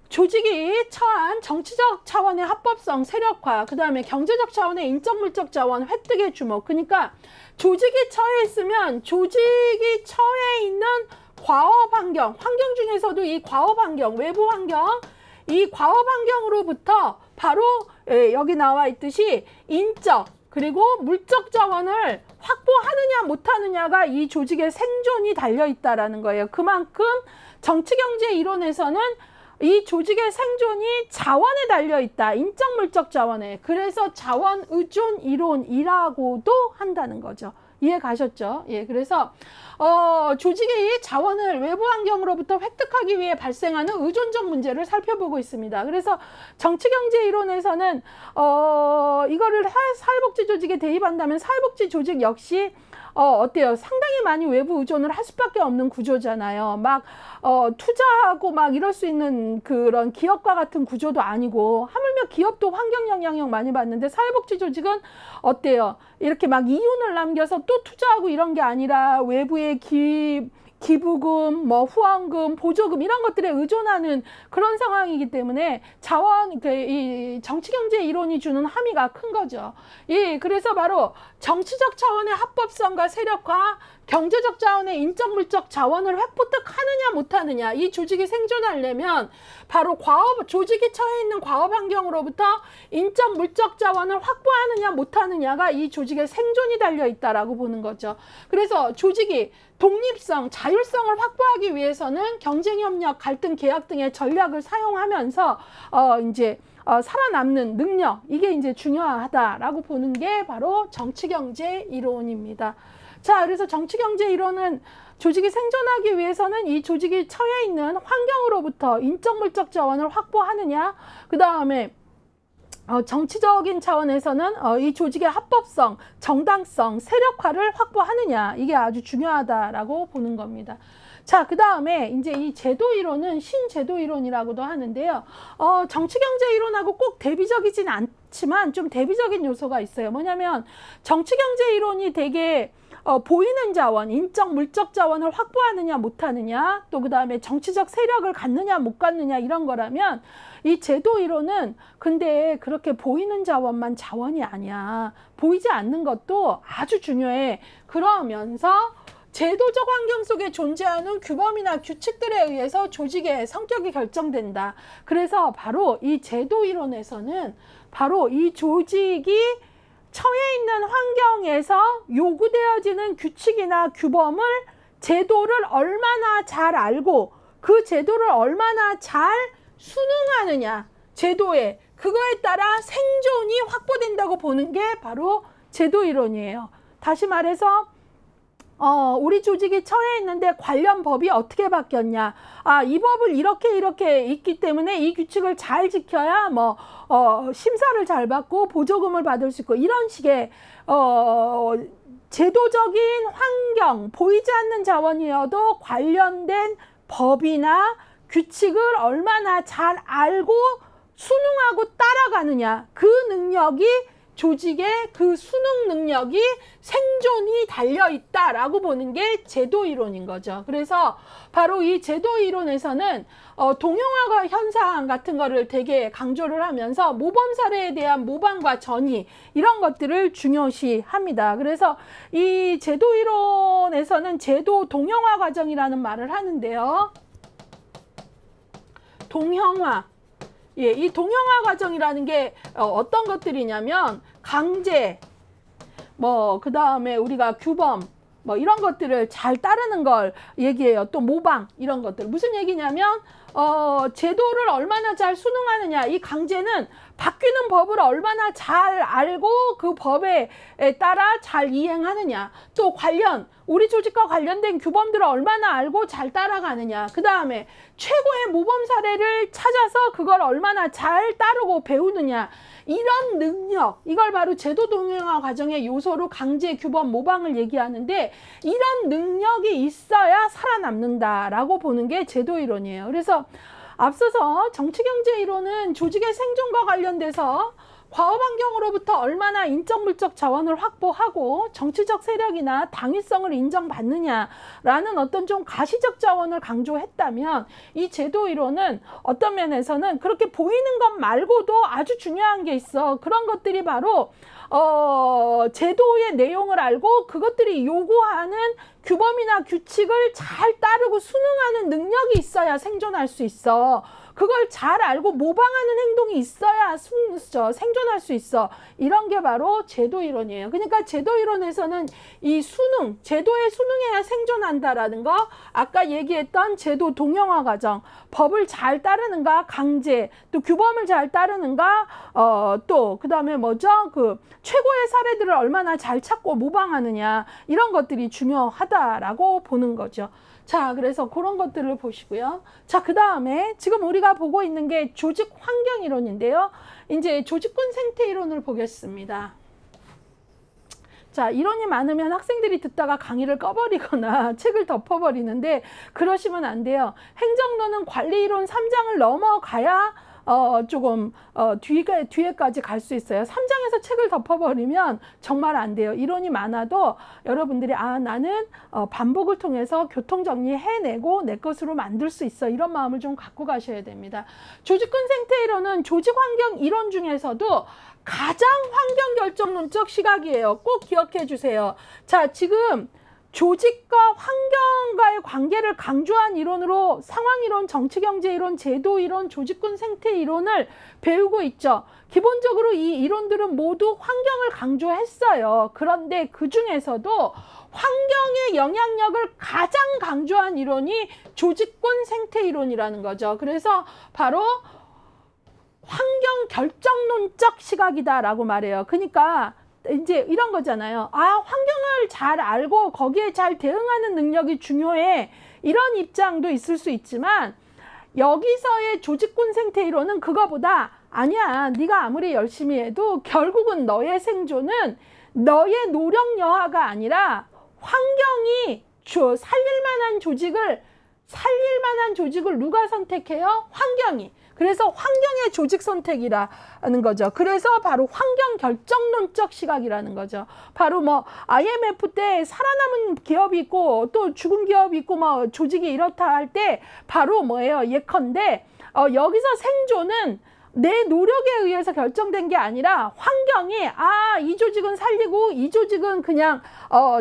S1: 조직이 처한 정치적 차원의 합법성, 세력화, 그 다음에 경제적 차원의 인적, 물적 자원, 획득의 주목. 그러니까 조직이 처해 있으면 조직이 처해 있는 과업 환경, 환경 중에서도 이 과업 환경, 외부 환경, 이 과업 환경으로부터 바로 여기 나와 있듯이 인적 그리고 물적 자원을 확보하느냐 못하느냐가 이 조직의 생존이 달려있다라는 거예요. 그만큼 정치경제 이론에서는 이 조직의 생존이 자원에 달려있다. 인적, 물적 자원에. 그래서 자원의존 이론이라고도 한다는 거죠. 이해 가셨죠? 예, 그래서 조직이 자원을 외부 환경으로부터 획득하기 위해 발생하는 의존적 문제를 살펴보고 있습니다. 그래서 정치경제 이론에서는 이거를 사회복지 조직에 대입한다면 사회복지 조직 역시 어때요? 상당히 많이 외부 의존을 할 수밖에 없는 구조잖아요. 막 투자하고 막 이럴 수 있는 그런 기업과 같은 구조도 아니고 하물며 기업도 환경 영향력 많이 받는데 사회복지 조직은 어때요? 이렇게 막 이윤을 남겨서 또 투자하고 이런 게 아니라 외부의 기부금, 뭐 후원금, 보조금 이런 것들에 의존하는 그런 상황이기 때문에 이 정치경제 이론이 주는 함의가 큰 거죠. 예, 그래서 바로 정치적 차원의 합법성과 세력화, 경제적 자원의 인적 물적 자원을 획득하느냐 못하느냐, 이 조직이 생존하려면 바로 조직이 처해 있는 과업 환경으로부터 인적 물적 자원을 확보하느냐 못하느냐가 이 조직의 생존이 달려 있다라고 보는 거죠. 그래서 조직이 독립성, 자율성을 확보하기 위해서는 경쟁협력, 갈등, 계약 등의 전략을 사용하면서 살아남는 능력, 이게 이제 중요하다라고 보는 게 바로 정치경제 이론입니다. 자, 그래서 정치경제 이론은 조직이 생존하기 위해서는 이 조직이 처해 있는 환경으로부터 인적 물적 자원을 확보하느냐, 그 다음에 정치적인 차원에서는 이 조직의 합법성, 정당성, 세력화를 확보하느냐, 이게 아주 중요하다라고 보는 겁니다. 자, 그 다음에 이제 이 제도 이론은 신제도 이론이라고도 하는데요. 정치경제 이론하고 꼭 대비적이진 않지만 좀 대비적인 요소가 있어요. 뭐냐면 정치경제 이론이 되게 보이는 자원, 인적, 물적 자원을 확보하느냐 못하느냐, 또 그 다음에 정치적 세력을 갖느냐 못 갖느냐 이런 거라면, 이 제도 이론은 근데 그렇게 보이는 자원만 자원이 아니야. 보이지 않는 것도 아주 중요해. 그러면서 제도적 환경 속에 존재하는 규범이나 규칙들에 의해서 조직의 성격이 결정된다. 그래서 바로 이 제도 이론에서는 바로 이 조직이 처해 있는 환경에서 요구되어지는 규칙이나 규범을, 제도를 얼마나 잘 알고 그 제도를 얼마나 잘 순응하느냐, 제도에, 그거에 따라 생존이 확보된다고 보는 게 바로 제도 이론이에요. 다시 말해서 우리 조직이 처해 있는데 관련 법이 어떻게 바뀌었냐, 이 법을 이렇게 있기 때문에 이 규칙을 잘 지켜야 심사를 잘 받고 보조금을 받을 수 있고, 이런 식의 제도적인 환경, 보이지 않는 자원이어도 관련된 법이나 규칙을 얼마나 잘 알고 순응하고 따라가느냐, 그 능력이, 조직의 그 수능 능력이 생존이 달려있다라고 보는 게 제도 이론인 거죠. 그래서 바로 이 제도 이론에서는 동형화 현상 같은 거를 되게 강조를 하면서 모범 사례에 대한 모방과 전이, 이런 것들을 중요시합니다. 그래서 이 제도 이론에서는 제도 동형화 과정이라는 말을 하는데요. 동형화. 예, 이 동형화 과정이라는 게 어떤 것들이냐면 강제, 그 다음에 우리가 규범, 이런 것들을 잘 따르는 걸 얘기해요. 또 모방, 이런 것들. 무슨 얘기냐면 제도를 얼마나 잘 순응하느냐, 이 강제는 바뀌는 법을 얼마나 잘 알고 그 법에 따라 잘 이행하느냐, 또 우리 조직과 관련된 규범들을 얼마나 알고 잘 따라가느냐, 그 다음에 최고의 모범 사례를 찾아서 그걸 얼마나 잘 따르고 배우느냐, 이런 능력, 이걸 바로 제도 동형화 과정의 요소로 강제, 규범, 모방을 얘기하는데, 이런 능력이 있어야 살아남는다라고 보는 게 제도 이론이에요. 그래서 앞서서 정치경제 이론은 조직의 생존과 관련돼서 과업 환경으로부터 얼마나 인적 물적 자원을 확보하고 정치적 세력이나 당위성을 인정받느냐라는 어떤 좀 가시적 자원을 강조했다면, 이 제도 이론은 어떤 면에서는 그렇게 보이는 것 말고도 아주 중요한 게 있어. 그런 것들이 바로 제도의 내용을 알고 그것들이 요구하는 규범이나 규칙을 잘 따르고 순응하는 능력이 있어야 생존할 수 있어. 그걸 잘 알고 모방하는 행동이 있어야 생존할 수 있어. 이런 게 바로 제도 이론이에요. 그러니까 제도 이론에서는 이 수능, 제도에 순응해야 생존한다라는 거, 아까 얘기했던 제도 동형화 과정, 법을 잘 따르는가, 강제, 또 규범을 잘 따르는가, 또 그 다음에 그 최고의 사례들을 얼마나 잘 찾고 모방하느냐, 이런 것들이 중요하다라고 보는 거죠. 자, 그래서 그런 것들을 보시고요. 자, 그 다음에 지금 우리가 보고 있는 게 조직 환경 이론인데요. 이제 조직군 생태 이론을 보겠습니다. 자, 이론이 많으면 학생들이 듣다가 강의를 꺼버리거나 책을 덮어버리는데, 그러시면 안 돼요. 행정론은 관리 이론 3장을 넘어가야 조금 뒤에까지 갈 수 있어요. 3장에서 책을 덮어버리면 정말 안 돼요. 이론이 많아도 여러분들이 나는 반복을 통해서 교통정리해내고 내 것으로 만들 수 있어. 이런 마음을 좀 갖고 가셔야 됩니다. 조직군 생태 이론은 조직환경 이론 중에서도 가장 환경결정론적 시각이에요. 꼭 기억해 주세요. 자, 지금 조직과 환경과의 관계를 강조한 이론으로 상황이론, 정치경제이론, 제도이론, 조직군 생태이론을 배우고 있죠. 기본적으로 이 이론들은 모두 환경을 강조했어요. 그런데 그 중에서도 환경의 영향력을 가장 강조한 이론이 조직군 생태이론이라는 거죠. 그래서 바로 환경 결정론적 시각이다라고 말해요. 그러니까 이제 이런 거잖아요. 환경을 잘 알고 거기에 잘 대응하는 능력이 중요해. 이런 입장도 있을 수 있지만 여기서의 조직군 생태 이론은 그거보다 아니야. 네가 아무리 열심히 해도 결국은 너의 생존은 너의 노력 여하가 아니라 환경이 살릴 만한 조직을 누가 선택해요? 환경이. 그래서 환경의 조직 선택이라는 거죠. 그래서 바로 환경 결정론적 시각이라는 거죠. 바로 뭐 IMF 때 살아남은 기업이 있고 또 죽은 기업이 있고 뭐 조직이 이렇다 할 때 바로 뭐예요? 예컨대 여기서 생존은 내 노력에 의해서 결정된 게 아니라 환경이 이 조직은 살리고 이 조직은 그냥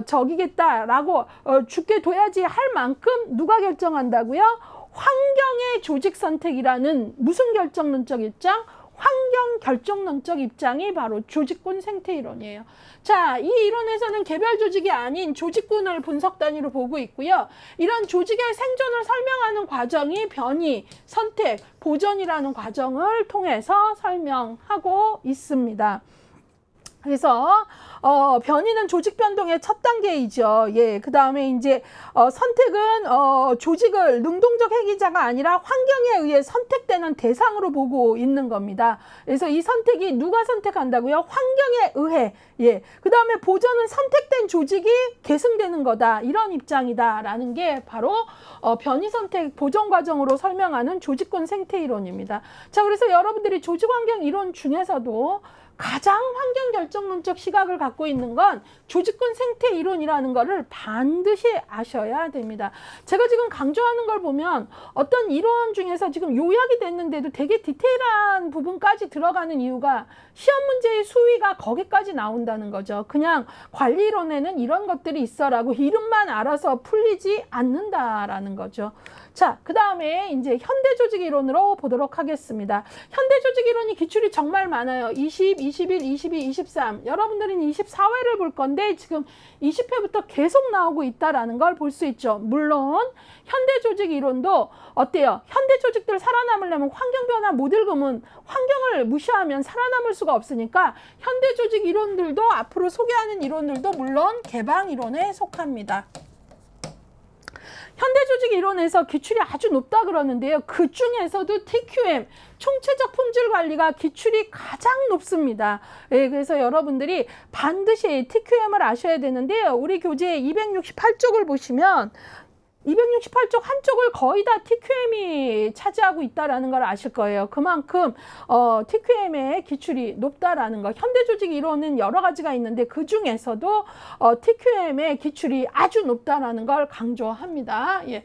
S1: 저기겠다라고 죽게 둬야지 할 만큼 누가 결정한다고요? 환경의 조직 선택이라는 무슨 결정론적 입장? 환경 결정론적 입장이 바로 조직군 생태 이론이에요. 자, 이 이론에서는 개별 조직이 아닌 조직군을 분석 단위로 보고 있고요. 이런 조직의 생존을 설명하는 과정이 변이, 선택, 보존이라는 과정을 통해서 설명하고 있습니다. 그래서 변이는 조직 변동의 첫 단계이죠. 예, 그 다음에 이제 선택은 조직을 능동적 행위자가 아니라 환경에 의해 선택되는 대상으로 보고 있는 겁니다. 그래서 이 선택이 누가 선택한다고요? 환경에 의해. 예, 그 다음에 보존은 선택된 조직이 계승되는 거다. 이런 입장이다라는 게 바로 변이 선택 보존 과정으로 설명하는 조직군 생태 이론입니다. 자, 그래서 여러분들이 조직 환경 이론 중에서도 가장 환경 결정론적 시각을 갖고 있는 건 조직군 생태 이론이라는 거를 반드시 아셔야 됩니다. 제가 지금 강조하는 걸 보면 어떤 이론 중에서 지금 요약이 됐는데도 되게 디테일한 부분까지 들어가는 이유가 시험 문제의 수위가 거기까지 나온다는 거죠. 그냥 관리이론에는 이런 것들이 있어라고 이름만 알아서 풀리지 않는다라는 거죠. 자, 그 다음에 이제 현대조직 이론으로 보도록 하겠습니다. 현대조직 이론이 기출이 정말 많아요. 20, 21, 22, 23. 여러분들은 24회를 볼 건데 지금 20회부터 계속 나오고 있다라는 걸 볼 수 있죠. 물론 현대조직 이론도 어때요? 현대조직들 살아남으려면 환경변화 못 읽으면 환경을 무시하면 살아남을 수가 없으니까 현대조직 이론들도 앞으로 소개하는 이론들도 물론 개방 이론에 속합니다. 현대조직 이론에서 기출이 아주 높다 그러는데요. 그 중에서도 TQM, 총체적 품질 관리가 기출이 가장 높습니다. 예, 그래서 여러분들이 반드시 TQM을 아셔야 되는데요. 우리 교재 268쪽을 보시면 268쪽 한쪽을 거의 다 TQM이 차지하고 있다는 걸 아실 거예요. 그만큼 TQM의 기출이 높다라는 거. 현대조직 이론은 여러 가지가 있는데 그 중에서도 TQM의 기출이 아주 높다라는 걸 강조합니다. 예.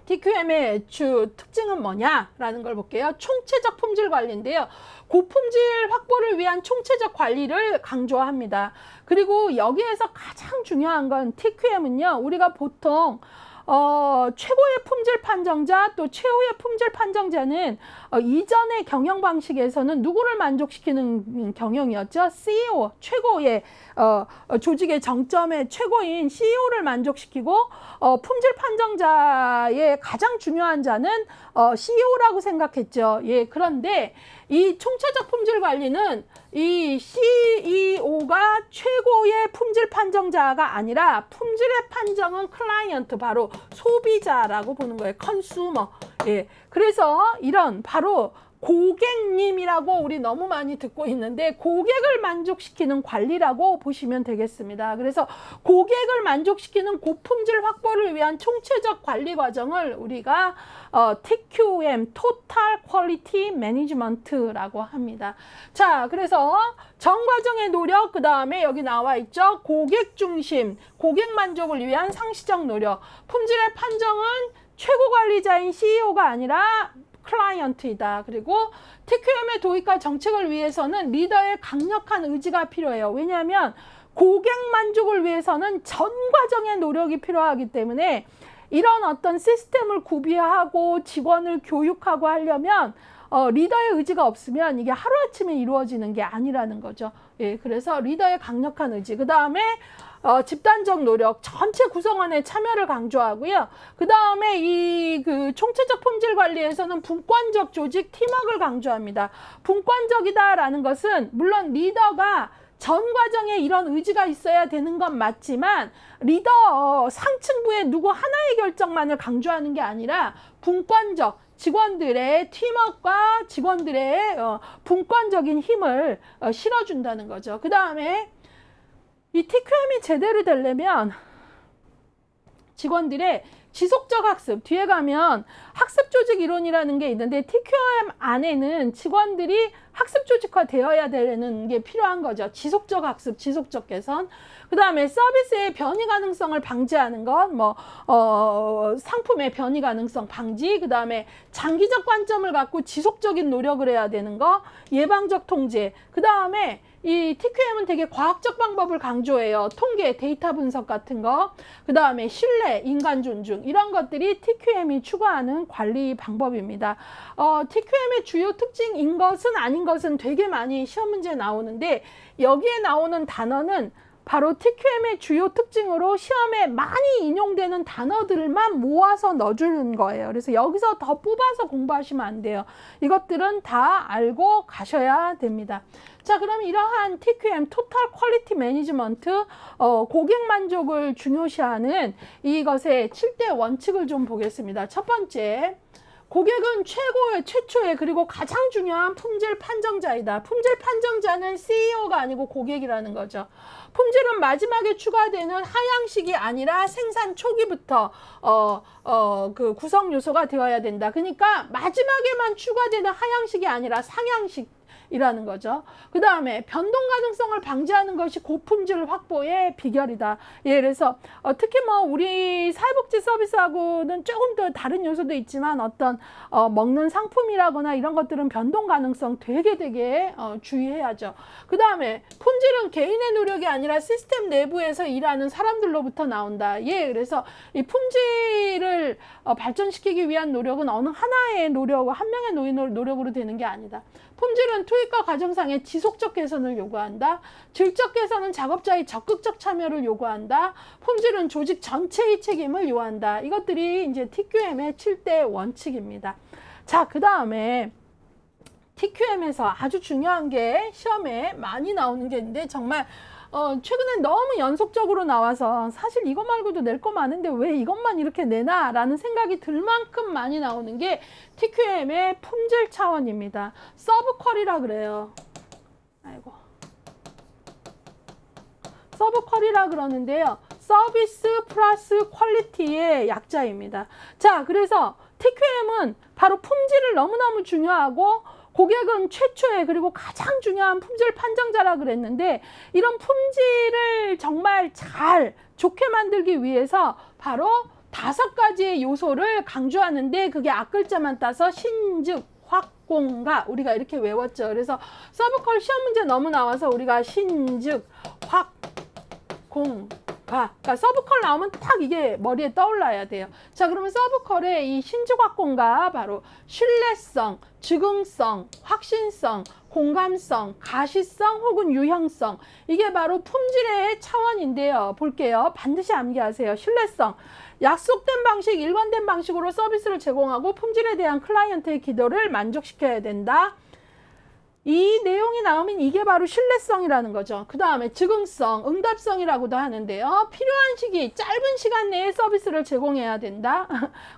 S1: TQM의 주 특징은 뭐냐라는 걸 볼게요. 총체적 품질 관리인데요. 고품질 확보를 위한 총체적 관리를 강조합니다. 그리고 여기에서 가장 중요한 건 TQM은요. 우리가 보통 최고의 품질 판정자 또 최후의 품질 판정자는 이전의 경영 방식에서는 누구를 만족시키는 경영이었죠? CEO, 최고의 조직의 정점의 최고인 CEO를 만족시키고 품질 판정자의 가장 중요한 자는 CEO라고 생각했죠. 예, 그런데 이 총체적 품질 관리는 이 CEO가 최고의 품질 판정자가 아니라 품질의 판정은 클라이언트, 바로 소비자라고 보는 거예요. 컨슈머. 예, 그래서 이런 바로 고객님이라고 우리 너무 많이 듣고 있는데 고객을 만족시키는 관리라고 보시면 되겠습니다. 그래서 고객을 만족시키는 고품질 확보를 위한 총체적 관리 과정을 우리가 TQM, Total Quality Management라고 합니다. 자, 그래서 전 과정의 노력, 그 다음에 여기 나와 있죠. 고객 중심, 고객 만족을 위한 상시적 노력. 품질의 판정은 최고 관리자인 CEO가 아니라 클라이언트이다. 그리고 TQM의 도입과 정책을 위해서는 리더의 강력한 의지가 필요해요. 왜냐하면 고객 만족을 위해서는 전 과정의 노력이 필요하기 때문에 이런 어떤 시스템을 구비하고 직원을 교육하고 하려면 리더의 의지가 없으면 이게 하루아침에 이루어지는 게 아니라는 거죠. 예, 그래서 리더의 강력한 의지, 그 다음에 집단적 노력, 전체 구성원의 참여를 강조하고요. 그 다음에 이 총체적 품질 관리에서는 분권적 조직 팀워크를 강조합니다. 분권적이다라는 것은 물론 리더가 전 과정에 이런 의지가 있어야 되는 건 맞지만 리더 상층부의 누구 하나의 결정만을 강조하는 게 아니라 분권적, 직원들의 팀워크와 직원들의 분권적인 힘을 실어준다는 거죠. 그 다음에 이 TQM이 제대로 되려면 직원들의 지속적 학습, 뒤에 가면 학습 조직 이론이라는 게 있는데 TQM 안에는 직원들이 학습 조직화 되어야 되는 게 필요한 거죠. 지속적 학습, 지속적 개선. 그 다음에 서비스의 변이 가능성을 방지하는 것, 상품의 변이 가능성 방지, 그 다음에 장기적 관점을 갖고 지속적인 노력을 해야 되는 거, 예방적 통제, 그 다음에 이 TQM은 되게 과학적 방법을 강조해요. 통계, 데이터 분석 같은 거, 그 다음에 신뢰, 인간 존중, 이런 것들이 TQM이 추구하는 관리 방법입니다. TQM의 주요 특징인 것은 아닌 것은 되게 많이 시험 문제에 나오는데 여기에 나오는 단어는 바로 TQM의 주요 특징으로 시험에 많이 인용되는 단어들만 모아서 넣어주는 거예요. 그래서 여기서 더 뽑아서 공부하시면 안 돼요. 이것들은 다 알고 가셔야 됩니다. 자, 그럼 이러한 TQM, Total Quality Management, 고객 만족을 중요시하는 이것의 7대 원칙을 좀 보겠습니다. 첫 번째, 고객은 최초의 그리고 가장 중요한 품질 판정자이다. 품질 판정자는 CEO가 아니고 고객이라는 거죠. 품질은 마지막에 추가되는 하향식이 아니라 생산 초기부터 그 구성 요소가 되어야 된다. 그러니까 마지막에만 추가되는 하향식이 아니라 상향식 이라는 거죠. 그 다음에 변동 가능성을 방지하는 것이 고품질 확보의 비결이다. 예, 그래서 특히 우리 사회복지 서비스하고는 조금 더 다른 요소도 있지만 어떤 먹는 상품이라거나 이런 것들은 변동 가능성 되게 주의해야죠. 그 다음에 품질은 개인의 노력이 아니라 시스템 내부에서 일하는 사람들로부터 나온다. 예, 그래서 이 품질을 발전시키기 위한 노력은 어느 하나의 노력, 한 명의 노력으로 되는 게 아니다. 품질은 투입과 과정상의 지속적 개선을 요구한다. 질적 개선은 작업자의 적극적 참여를 요구한다. 품질은 조직 전체의 책임을 요한다. 이것들이 이제 TQM의 7대 원칙입니다. 자, 그 다음에 TQM에서 아주 중요한 게 시험에 많이 나오는 게 있는데 정말 최근에 너무 연속적으로 나와서 사실 이거 말고도 낼 거 많은데 왜 이것만 이렇게 내나 라는 생각이 들 만큼 많이 나오는 게 TQM의 품질 차원입니다. 서브퀄이라 그래요. 아이고. 서브퀄이라 그러는데요. 서비스 플러스 퀄리티의 약자입니다. 자, 그래서 TQM은 바로 품질을 너무너무 중요하고 고객은 최초의 그리고 가장 중요한 품질 판정자라 그랬는데 이런 품질을 정말 좋게 만들기 위해서 바로 5가지의 요소를 강조하는데 그게 앞글자만 따서 신즉, 확공가 우리가 이렇게 외웠죠. 그래서 서브퀄 시험 문제 너무 나와서 우리가 신즉, 확공가 그러니까 서브퀄 나오면 딱 이게 머리에 떠올라야 돼요. 자, 그러면 서브퀄의 이 신주각공과 바로 신뢰성, 즉응성, 확신성, 공감성, 가시성 혹은 유형성, 이게 바로 품질의 차원인데요. 볼게요. 반드시 암기하세요. 신뢰성, 약속된 방식, 일관된 방식으로 서비스를 제공하고 품질에 대한 클라이언트의 기도를 만족시켜야 된다. 이 내용이 나오면 이게 바로 신뢰성이라는 거죠. 그 다음에 즉응성, 응답성이라고도 하는데요. 필요한 시기, 짧은 시간 내에 서비스를 제공해야 된다.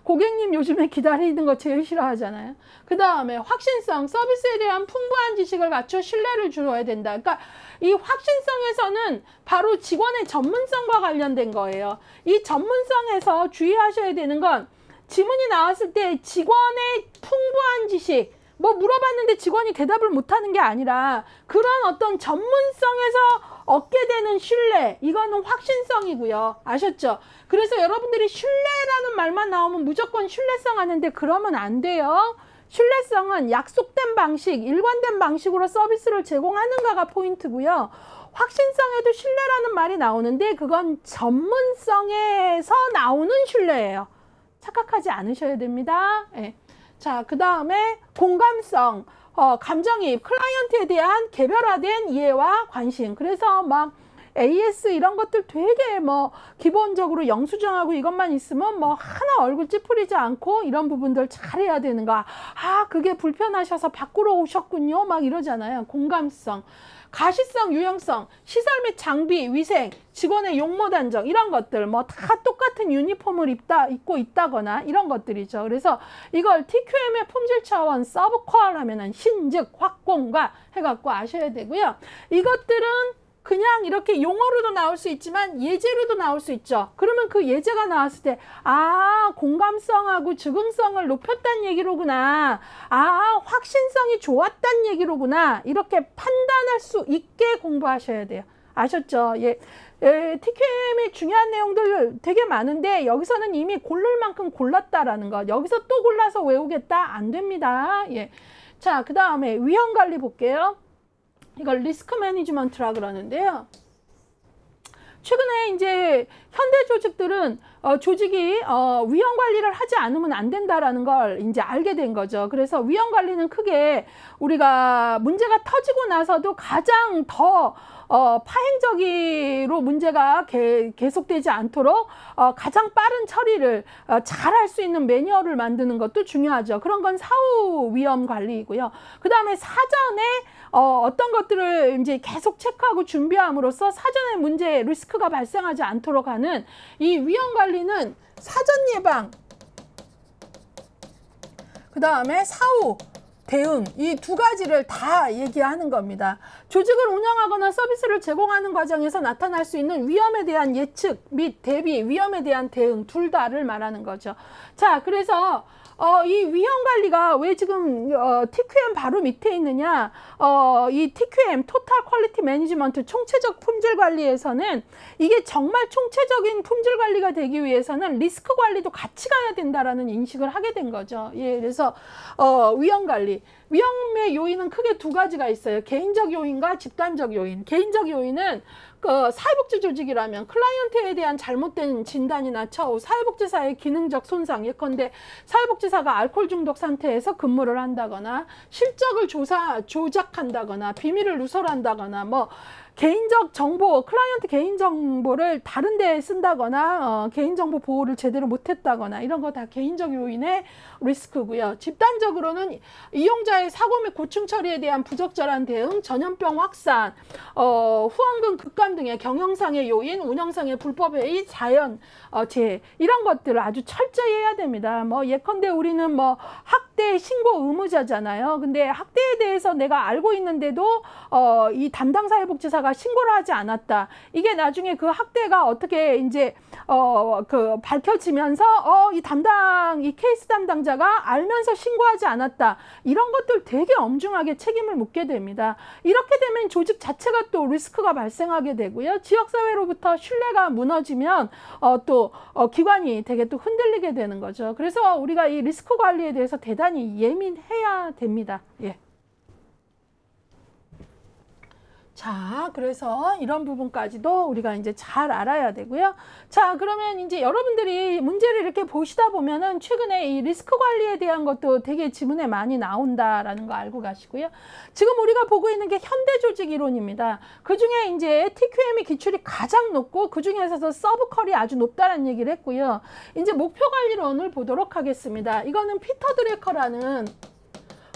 S1: 고객님 요즘에 기다리는 거 제일 싫어하잖아요. 그 다음에 확신성, 서비스에 대한 풍부한 지식을 갖춰 신뢰를 주어야 된다. 그러니까 이 확신성에서는 바로 직원의 전문성과 관련된 거예요. 이 전문성에서 주의하셔야 되는 건 지문이 나왔을 때 직원의 풍부한 지식, 뭐 물어봤는데 직원이 대답을 못하는 게 아니라 그런 어떤 전문성에서 얻게 되는 신뢰, 이거는 확신성이고요. 아셨죠? 그래서 여러분들이 신뢰라는 말만 나오면 무조건 신뢰성 하는데 그러면 안 돼요. 신뢰성은 약속된 방식, 일관된 방식으로 서비스를 제공하는가가 포인트고요. 확신성에도 신뢰라는 말이 나오는데 그건 전문성에서 나오는 신뢰예요. 착각하지 않으셔야 됩니다. 예. 자, 그 다음에 공감성, 감정이입, 클라이언트에 대한 개별화된 이해와 관심. 그래서 막 AS 이런 것들 되게 뭐 기본적으로 영수증하고 이것만 있으면 뭐 하나 얼굴 찌푸리지 않고 이런 부분들 잘해야 되는 거. 아, 그게 불편하셔서 바꾸러 오셨군요. 막 이러잖아요. 공감성. 가시성, 유형성, 시설 및 장비, 위생, 직원의 용모 단정 이런 것들 뭐 다 똑같은 유니폼을 입고 있다거나 이런 것들이죠. 그래서 이걸 TQM의 품질 차원 서브퀄 하면은 신즉, 확공과 해갖고 아셔야 되고요. 이것들은 그냥 이렇게 용어로도 나올 수 있지만 예제로도 나올 수 있죠. 그러면 그 예제가 나왔을 때 아, 공감성하고 즉응성을 높였다는 얘기로구나. 아, 확신성이 좋았다는 얘기로구나. 이렇게 판단할 수 있게 공부하셔야 돼요. 아셨죠? 예. TQM의 중요한 내용들 되게 많은데 여기서는 이미 고를 만큼 골랐다라는 거. 여기서 또 골라서 외우겠다? 안 됩니다. 예. 자, 그 다음에 위험관리 볼게요. 이걸 리스크 매니지먼트라 그러는데요. 최근에 이제 현대 조직들은 조직이 위험 관리를 하지 않으면 안 된다라는 걸 이제 알게 된 거죠. 그래서 위험 관리는 크게 우리가 문제가 터지고 나서도 가장 더 파행적으로 문제가 계속되지 않도록 가장 빠른 처리를 잘 할 수 있는 매뉴얼을 만드는 것도 중요하죠. 그런 건 사후 위험 관리이고요. 그 다음에 사전에 어떤 것들을 이제 계속 체크하고 준비함으로써 사전에 문제, 리스크가 발생하지 않도록 하는 이 위험 관리는 사전 예방, 그 다음에 사후 대응, 이 두 가지를 다 얘기하는 겁니다. 조직을 운영하거나 서비스를 제공하는 과정에서 나타날 수 있는 위험에 대한 예측 및 대비, 위험에 대한 대응 둘 다를 말하는 거죠. 자, 그래서 이 위험 관리가 왜 지금 TQM 바로 밑에 있느냐? 이 TQM 토탈 퀄리티 매니지먼트 총체적 품질 관리에서는 이게 정말 총체적인 품질 관리가 되기 위해서는 리스크 관리도 같이 가야 된다라는 인식을 하게 된 거죠. 예, 그래서 위험 관리. 위험의 요인은 크게 두 가지가 있어요. 개인적 요인과 집단적 요인. 개인적 요인은 사회복지 조직이라면 클라이언트에 대한 잘못된 진단이나 처우, 사회복지사의 기능적 손상, 예컨대 사회복지사가 알코올 중독 상태에서 근무를 한다거나 실적을 조작한다거나 비밀을 누설한다거나 뭐 개인적 정보, 클라이언트 개인정보를 다른 데에 쓴다거나 개인정보 보호를 제대로 못했다거나 이런 거 다 개인적 요인의 리스크고요. 집단적으로는 이용자의 사고 및 고충 처리에 대한 부적절한 대응, 전염병 확산, 후원금 급감 등의 경영상의 요인, 운영상의 불법회의, 자연 재해 이런 것들을 아주 철저히 해야 됩니다. 뭐 예컨대 우리는 뭐 학대 신고 의무자잖아요. 근데 학대에 대해서 내가 알고 있는데도 이 담당 사회복지사가 신고를 하지 않았다. 이게 나중에 그 학대가 어떻게 이제 밝혀지면서 이 케이스 담당자가 알면서 신고하지 않았다. 이런 것들 되게 엄중하게 책임을 묻게 됩니다. 이렇게 되면 조직 자체가 또 리스크가 발생하게 되고요. 지역사회로부터 신뢰가 무너지면 또 기관이 되게 또 흔들리게 되는 거죠. 그래서 우리가 이 리스크 관리에 대해서 대단히 예민해야 됩니다. 예. 자, 그래서 이런 부분까지도 우리가 이제 잘 알아야 되고요. 자, 그러면 이제 여러분들이 문제를 이렇게 보시다 보면은 최근에 이 리스크 관리에 대한 것도 되게 지문에 많이 나온다라는 거 알고 가시고요. 지금 우리가 보고 있는 게 현대 조직 이론입니다. 그 중에 이제 TQM의 기출이 가장 높고 그 중에서 서브컬이 아주 높다는 얘기를 했고요. 이제 목표 관리론을 보도록 하겠습니다. 이거는 피터 드레커라는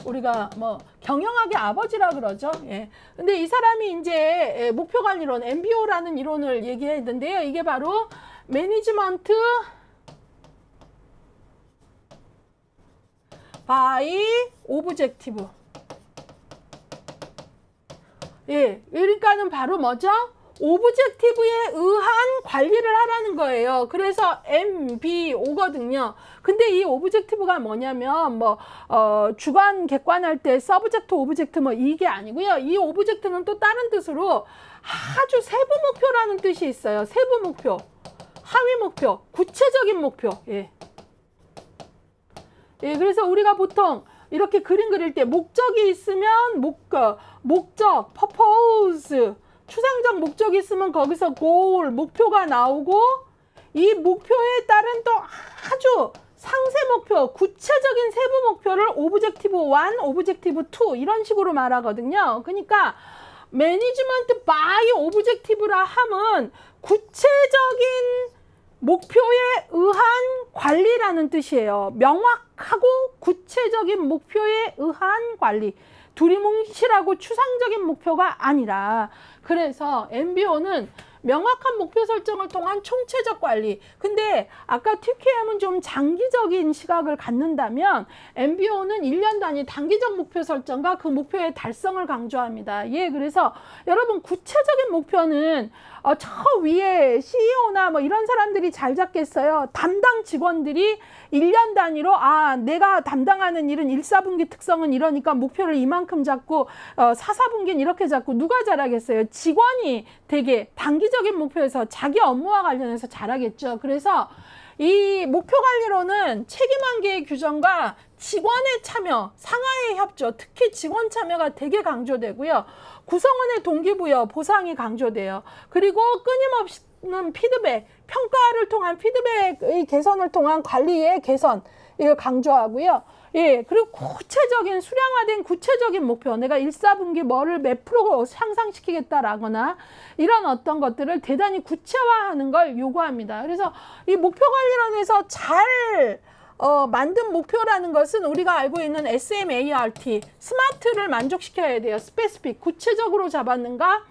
S1: 우리가 뭐 경영학의 아버지라 그러죠. 예. 근데 이 사람이 이제 목표 관리론 MBO라는 이론을 얘기했는데요. 이게 바로 매니지먼트 바이 오브젝티브. 예. 그러니까는 바로 뭐죠? 오브젝티브에 의한 관리를 하라는 거예요. 그래서 MBO거든요. 근데 이 오브젝티브가 뭐냐면 뭐 주관 객관할 때 서브젝트 오브젝트 뭐 이게 아니고요. 이 오브젝트는 또 다른 뜻으로 아주 세부 목표라는 뜻이 있어요. 세부 목표, 하위 목표, 구체적인 목표. 예. 예, 그래서 우리가 보통 이렇게 그림 그릴 때 목적이 있으면 목적, purpose, 추상적 목적이 있으면 거기서 goal, 목표가 나오고 이 목표에 따른 또 아주 상세 목표, 구체적인 세부 목표를 오브젝티브 1, 오브젝티브 2 이런 식으로 말하거든요. 그러니까 매니지먼트 바이 오브젝티브라 함은 구체적인 목표에 의한 관리라는 뜻이에요. 명확하고 구체적인 목표에 의한 관리. 두리뭉실하고 추상적인 목표가 아니라 그래서 MBO는 명확한 목표 설정을 통한 총체적 관리. 근데 아까 TQM은 좀 장기적인 시각을 갖는다면 MBO는 1년 단위 단기적 목표 설정과 그 목표의 달성을 강조합니다. 예, 그래서 여러분 구체적인 목표는 저 위에 CEO나 뭐 이런 사람들이 잘 잡겠어요. 담당 직원들이 1년 단위로 내가 담당하는 일은 1, 4분기 특성은 이러니까 목표를 이만큼 잡고 4, 4분기는 이렇게 잡고 누가 잘하겠어요? 직원이 되게 단기적인 목표에서 자기 업무와 관련해서 잘하겠죠. 그래서 이 목표 관리로는 책임관계의 규정과 직원의 참여, 상하의 협조, 특히 직원 참여가 되게 강조되고요. 구성원의 동기부여, 보상이 강조돼요. 그리고 끊임없는 피드백, 평가를 통한 피드백의 개선을 통한 관리의 개선, 이걸 강조하고요. 예, 그리고 구체적인 수량화된 구체적인 목표, 내가 1, 4분기 뭐를 몇 프로 향상시키겠다라거나 이런 어떤 것들을 대단히 구체화하는 걸 요구합니다. 그래서 이 목표 관리론에서 잘 만든 목표라는 것은 우리가 알고 있는 SMART, 스마트를 만족시켜야 돼요. 스페시픽, 구체적으로 잡았는가?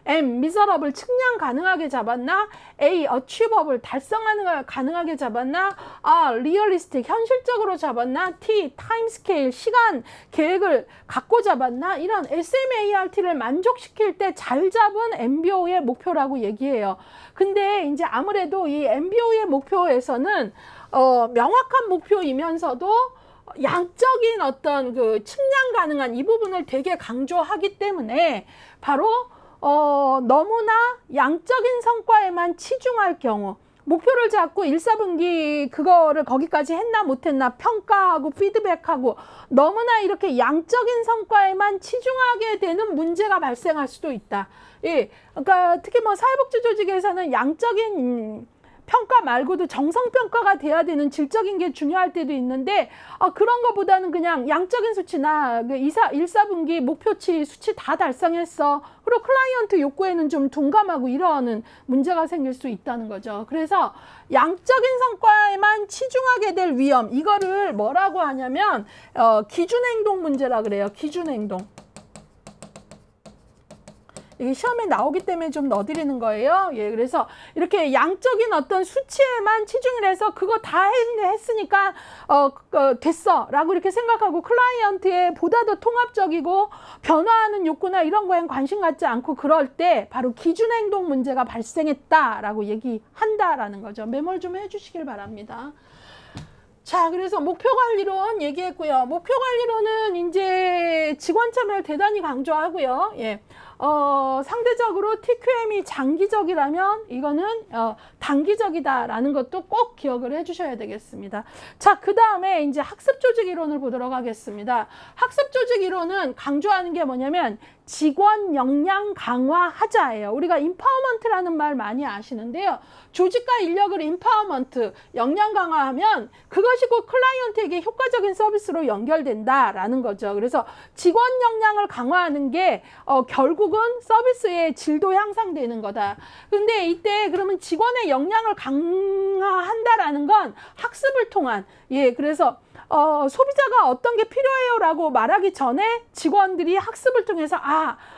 S1: M, 미저러블, 측량 가능하게 잡았나? A, 어취버블, 달성하는 가능하게 잡았나? R, 리얼리스틱, 현실적으로 잡았나? T, 타임스케일, 시간, 계획을 갖고 잡았나? 이런 SMART를 만족시킬 때 잘 잡은 MBO의 목표라고 얘기해요. 근데 이제 아무래도 이 MBO의 목표에서는 명확한 목표이면서도 양적인 어떤 그 측량 가능한 이 부분을 되게 강조하기 때문에 바로 너무나 양적인 성과에만 치중할 경우 목표를 잡고 1, 4분기 그거를 거기까지 했나 못했나 평가하고 피드백하고 너무나 이렇게 양적인 성과에만 치중하게 되는 문제가 발생할 수도 있다. 예, 그러니까 특히 뭐 사회복지 조직에서는 양적인 평가 말고도 정성평가가 돼야 되는 질적인 게 중요할 때도 있는데 그런 것보다는 그냥 양적인 수치나 1, 4분기 목표치 수치 다 달성했어. 그리고 클라이언트 욕구에는 좀 둔감하고 이러는 문제가 생길 수 있다는 거죠. 그래서 양적인 성과에만 치중하게 될 위험, 이거를 뭐라고 하냐면 기준행동 문제라 그래요. 기준행동. 이게 시험에 나오기 때문에 좀 넣어드리는 거예요. 예, 그래서 이렇게 양적인 어떤 수치에만 치중을 해서 그거 다 했으니까 됐어 라고 이렇게 생각하고 클라이언트에 보다 더 통합적이고 변화하는 욕구나 이런 거엔 관심 갖지 않고 그럴 때 바로 기준행동 문제가 발생했다라고 얘기한다라는 거죠. 메모를 좀 해주시길 바랍니다. 자, 그래서 목표관리론 얘기했고요. 목표관리론은 이제 직원 참여를 대단히 강조하고요. 예. 상대적으로 TQM이 장기적이라면 이거는 단기적이다라는 것도 꼭 기억을 해주셔야 되겠습니다. 자, 그 다음에 이제 학습조직 이론을 보도록 하겠습니다. 학습조직 이론은 강조하는 게 뭐냐면 직원 역량 강화하자예요. 우리가 임파워먼트라는 말 많이 아시는데요. 조직과 인력을 임파워먼트, 역량 강화하면 그것이 곧 클라이언트에게 효과적인 서비스로 연결된다라는 거죠. 그래서 직원 역량을 강화하는 게 결국은 서비스의 질도 향상되는 거다. 근데 이때 그러면 직원의 역량을 강화한다라는 건 학습을 통한, 예, 그래서 소비자가 어떤 게 필요해요라고 말하기 전에 직원들이 학습을 통해서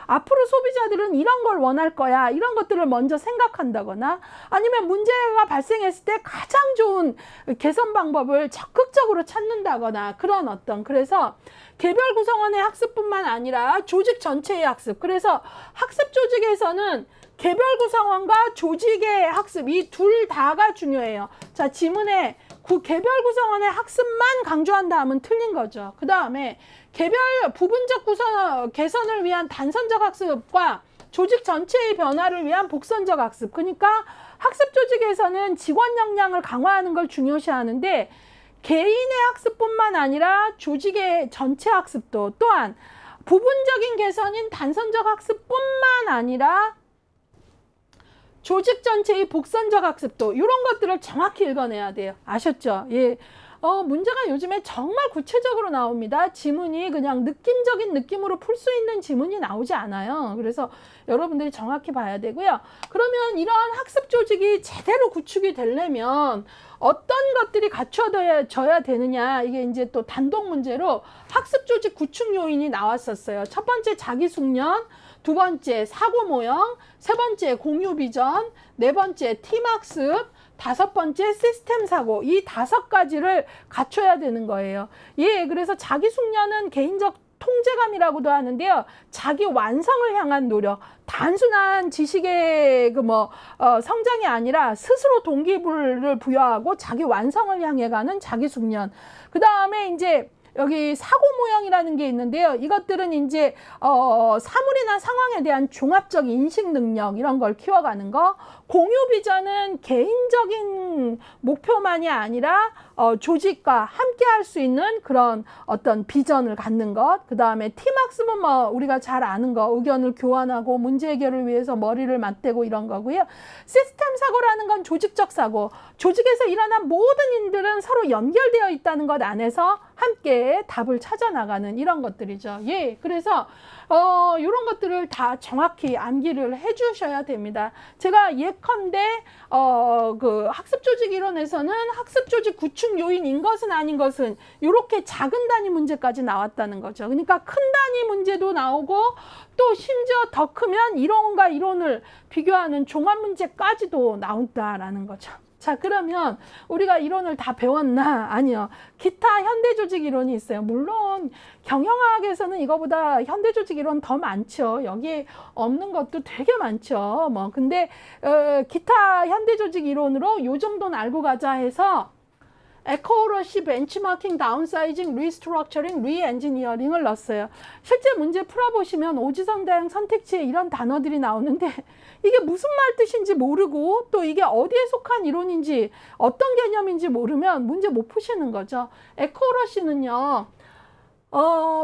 S1: 앞으로 소비자들은 이런 걸 원할 거야, 이런 것들을 먼저 생각한다거나, 아니면 문제가 발생했을 때 가장 좋은 개선 방법을 적극적으로 찾는다거나, 그런 그래서 개별 구성원의 학습뿐만 아니라 조직 전체의 학습. 그래서 학습 조직에서는 개별 구성원과 조직의 학습, 이 둘 다가 중요해요. 자, 지문에 개별 구성원의 학습만 강조한다 하면 틀린 거죠. 그 다음에 부분적 개선을 위한 단선적 학습과 조직 전체의 변화를 위한 복선적 학습. 그러니까 학습 조직에서는 직원 역량을 강화하는 걸 중요시하는데, 개인의 학습뿐만 아니라 조직의 전체 학습도, 또한 부분적인 개선인 단선적 학습뿐만 아니라 조직 전체의 복선적 학습도, 이런 것들을 정확히 읽어내야 돼요. 아셨죠? 예. 문제가 요즘에 정말 구체적으로 나옵니다. 지문이 그냥 느낌적인 느낌으로 풀 수 있는 지문이 나오지 않아요. 그래서 여러분들이 정확히 봐야 되고요. 그러면 이런 학습 조직이 제대로 구축이 되려면 어떤 것들이 갖춰져야 되느냐, 이게 이제 또 단독 문제로 학습 조직 구축 요인이 나왔었어요. 첫 번째 자기 숙련, 두 번째 사고 모형, 세 번째 공유 비전, 네 번째 팀 학습, 다섯 번째 시스템 사고, 이 5가지를 갖춰야 되는 거예요. 예, 그래서 자기 숙련은 개인적 통제감이라고도 하는데요. 자기 완성을 향한 노력, 단순한 지식의 성장이 아니라 스스로 동기부여를 부여하고 자기 완성을 향해 가는 자기 숙련. 그 다음에 이제 여기 사고 모형이라는 게 있는데요. 이것들은 이제 사물이나 상황에 대한 종합적 인식 능력, 이런 걸 키워가는 거. 공유 비전은 개인적인 목표만이 아니라 조직과 함께 할 수 있는 그런 어떤 비전을 갖는 것. 그 다음에 팀 학습은 우리가 잘 아는 거, 의견을 교환하고 문제 해결을 위해서 머리를 맞대고 이런 거고요. 시스템 사고라는 건 조직적 사고. 조직에서 일어난 모든 일들은 서로 연결되어 있다는 것 안에서 함께 답을 찾아 나가는 이런 것들이죠. 예, 그래서 이런 것들을 다 정확히 암기를 해 주셔야 됩니다. 제가 예컨대 그 학습 조직 이론에서는 학습 조직 구축 요인인 것은 아닌 것은 이렇게 작은 단위 문제까지 나왔다는 거죠. 그러니까 큰 단위 문제도 나오고, 또 심지어 더 크면 이론과 이론을 비교하는 종합 문제까지도 나온다라는 거죠. 자, 그러면 우리가 이론을 다 배웠나? 아니요. 기타 현대조직 이론이 있어요. 물론 경영학에서는 이거보다 현대조직 이론 더 많죠. 여기에 없는 것도 되게 많죠. 근데 기타 현대조직 이론으로 요 정도는 알고 가자 해서 에코러시, 벤치마킹, 다운사이징, 리스트럭처링, 리엔지니어링을 넣었어요. 실제 문제 풀어보시면 오지선 다양 선택지에 이런 단어들이 나오는데 이게 무슨 말 뜻인지 모르고, 또 이게 어디에 속한 이론인지 어떤 개념인지 모르면 문제 못 푸시는 거죠. 에코러시는요,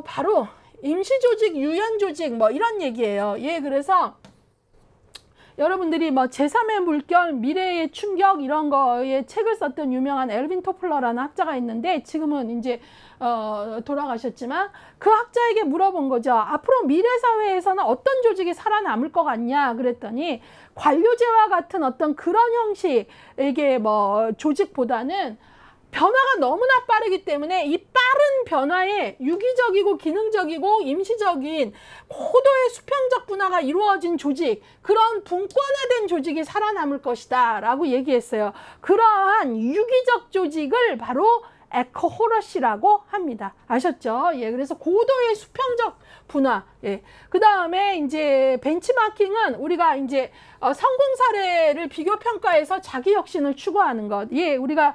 S1: 바로 임시조직, 유연조직 이런 얘기예요. 예, 그래서 여러분들이 제3의 물결, 미래의 충격 이런 거에 책을 썼던 유명한 엘빈 토플러라는 학자가 있는데, 지금은 이제 돌아가셨지만, 그 학자에게 물어본 거죠. 앞으로 미래 사회에서는 어떤 조직이 살아남을 것 같냐 그랬더니, 관료제와 같은 어떤 그런 형식의 조직보다는 변화가 너무나 빠르기 때문에 이 빠른 변화에 유기적이고 기능적이고 임시적인 고도의 수평적 분화가 이루어진 조직, 그런 분권화된 조직이 살아남을 것이다 라고 얘기했어요. 그러한 유기적 조직을 바로 에코호러시라고 합니다. 아셨죠? 예, 그래서 고도의 수평적 분화. 예. 그 다음에 이제 벤치마킹은 우리가 이제 성공 사례를 비교 평가해서 자기 혁신을 추구하는 것. 예, 우리가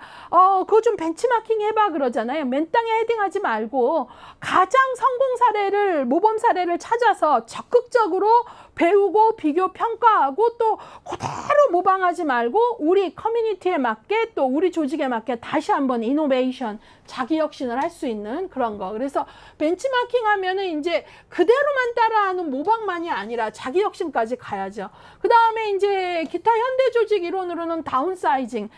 S1: 그거 좀 벤치마킹 해봐 그러잖아요. 맨 땅에 헤딩하지 말고 가장 성공 사례를, 모범 사례를 찾아서 적극적으로 배우고 비교 평가하고, 또 그대로 모방하지 말고 우리 커뮤니티에 맞게, 또 우리 조직에 맞게 다시 한번 이노베이션, 자기 혁신을 할 수 있는 그런 거. 그래서 벤치마킹 하면은 이제 그대로만 따라하는 모방만이 아니라 자기 혁신까지 가야죠. 그 다음에 이제 기타 현대 조직 이론으로는 다운사이징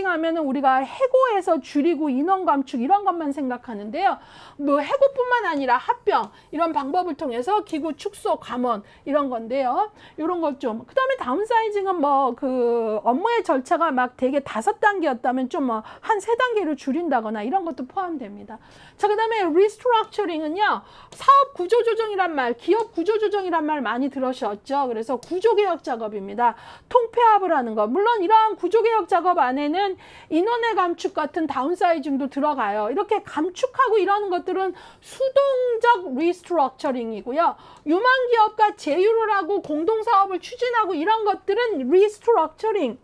S1: 하면은 우리가 해고해서 줄이고 인원 감축 이런 것만 생각하는데요. 해고뿐만 아니라 합병 이런 방법을 통해서 기구 축소, 감원 이런 건데요. 이런 것 좀. 그 다음에 다운사이징은 그 업무의 절차가 막 되게 5단계였다면 좀 한 3단계로 줄인다거나 거나 이런 것도 포함됩니다. 자, 그 다음에 리스트럭처링은요, 사업 구조조정이란 말, 기업 구조조정이란 말 많이 들으셨죠? 그래서 구조개혁 작업입니다. 통폐합을 하는 거. 물론 이러한 구조개혁 작업 안에는 인원의 감축 같은 다운사이징도 들어가요. 이렇게 감축하고 이러는 것들은 수동적 리스트럭처링이고요. 유망기업과 제휴를 하고 공동사업을 추진하고 이런 것들은 리스트럭처링,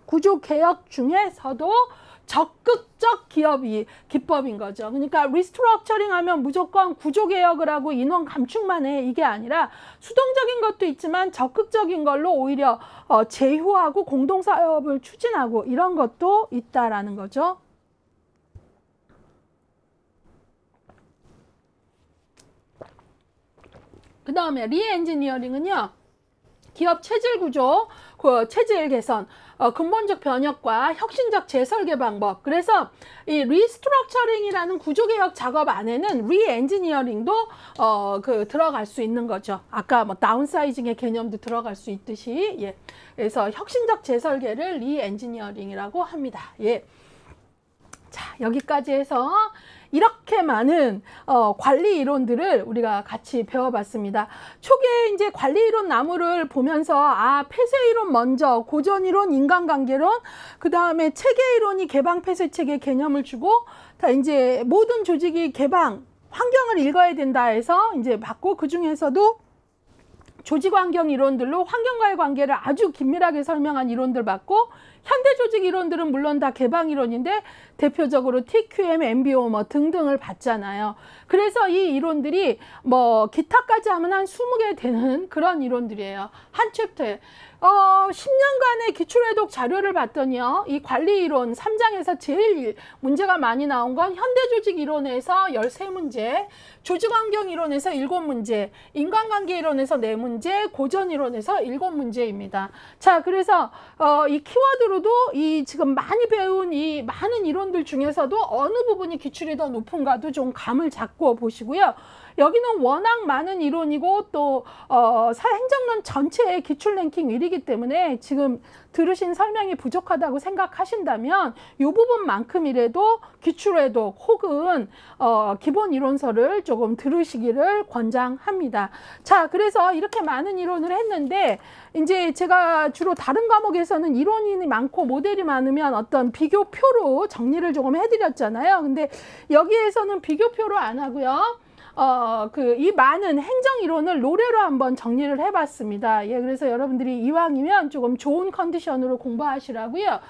S1: 구조개혁 중에서도 적극적 기법인 거죠. 그러니까 리스트럭처링 하면 무조건 구조개혁을 하고 인원 감축만 해, 이게 아니라 수동적인 것도 있지만 적극적인 걸로 오히려 제휴하고 공동사업을 추진하고 이런 것도 있다라는 거죠. 그 다음에 리엔지니어링은요, 기업 체질 구조, 체질 개선, 근본적 변혁과 혁신적 재설계 방법. 그래서 이 리스트럭처링이라는 구조개혁 작업 안에는 리엔지니어링도 들어갈 수 있는 거죠. 아까 뭐 다운사이징의 개념도 들어갈 수 있듯이, 예. 그래서 혁신적 재설계를 리엔지니어링이라고 합니다. 예. 자, 여기까지 해서 이렇게 많은 관리 이론들을 우리가 같이 배워봤습니다. 초기에 이제 관리 이론 나무를 보면서 폐쇄 이론 먼저, 고전 이론, 인간관계론, 그 다음에 체계 이론이 개방 폐쇄 체계 개념을 주고, 다 이제 모든 조직이 개방 환경을 읽어야 된다 해서 이제 받고, 그 중에서도 조직환경 이론들로 환경과의 관계를 아주 긴밀하게 설명한 이론들 받고, 현대 조직 이론들은 물론 다 개방 이론인데 대표적으로 TQM, MBO 뭐 등등을 받잖아요. 그래서 이 이론들이 뭐 기타까지 하면 한 20개 되는 그런 이론들이에요. 한 챕터에. 10년간의 기출회독 자료를 봤더니요, 이 관리 이론 3장에서 제일 문제가 많이 나온 건 현대조직 이론에서 13문제, 조직환경 이론에서 7문제, 인간관계 이론에서 4문제, 고전 이론에서 7문제입니다. 자, 그래서 이 키워드로도 이 지금 많이 배운 이 많은 이론들 중에서도 어느 부분이 기출이 더 높은가도 좀 감을 잡고 보시고요. 여기는 워낙 많은 이론이고 또 사회행정론 전체의 기출 랭킹 1위이기 때문에 지금 들으신 설명이 부족하다고 생각하신다면 이 부분만큼이라도 기출회독 혹은 기본 이론서를 조금 들으시기를 권장합니다. 자, 그래서 이렇게 많은 이론을 했는데 이제 제가 주로 다른 과목에서는 이론이 많고 모델이 많으면 어떤 비교표로 정리를 조금 해드렸잖아요. 근데 여기에서는 비교표로 안 하고요. 이 많은 행정 이론을 노래로 한번 정리를 해봤습니다. 예, 그래서 여러분들이 이왕이면 조금 좋은 컨디션으로 공부하시라고요.